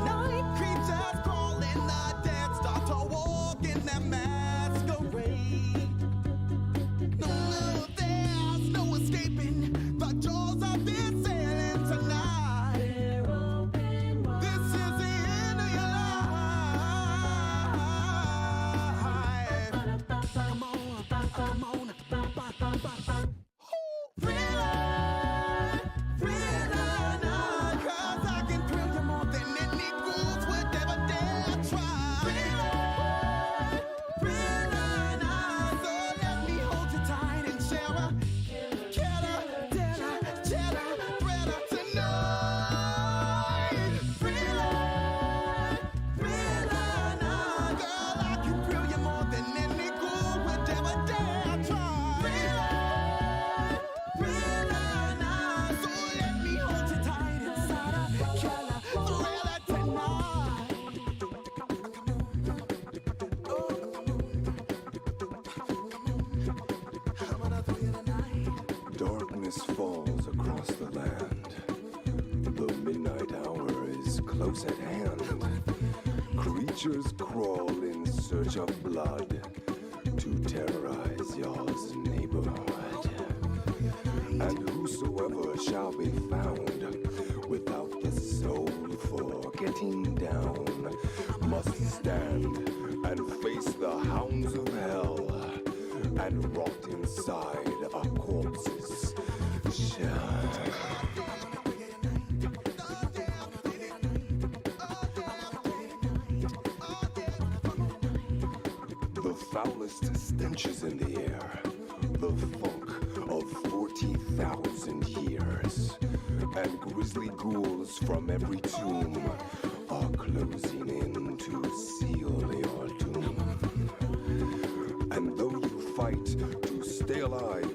Night creatures crawl in the dead, start to walk in their masquerade. No, there's no escaping the jaws of this alien tonight. This is the end of your life. Come on, come on. Thriller, thriller, 'cause I can thrill you more than any ghouls would ever dare try. Thriller, so let me hold you tight and share a killer, thriller tonight. Thriller, girl, I can thrill you more than any ghoul would ever dare try. Thriller, so let me hold you tight inside a killer thriller tonight. I'm gonna thrill you tonight. Darkness falls across the land. The midnight hour is close at hand. Creatures crawl in search of blood to terrorize y'all's neighborhood. And whosoever shall be found without the soul for getting down must stand and face the hounds of hell and rot inside a corpse's The foulest stenches in the air, the funk of 40,000 years, and grisly ghouls from every tomb are closing in to seal your doom. And though you fight to stay alive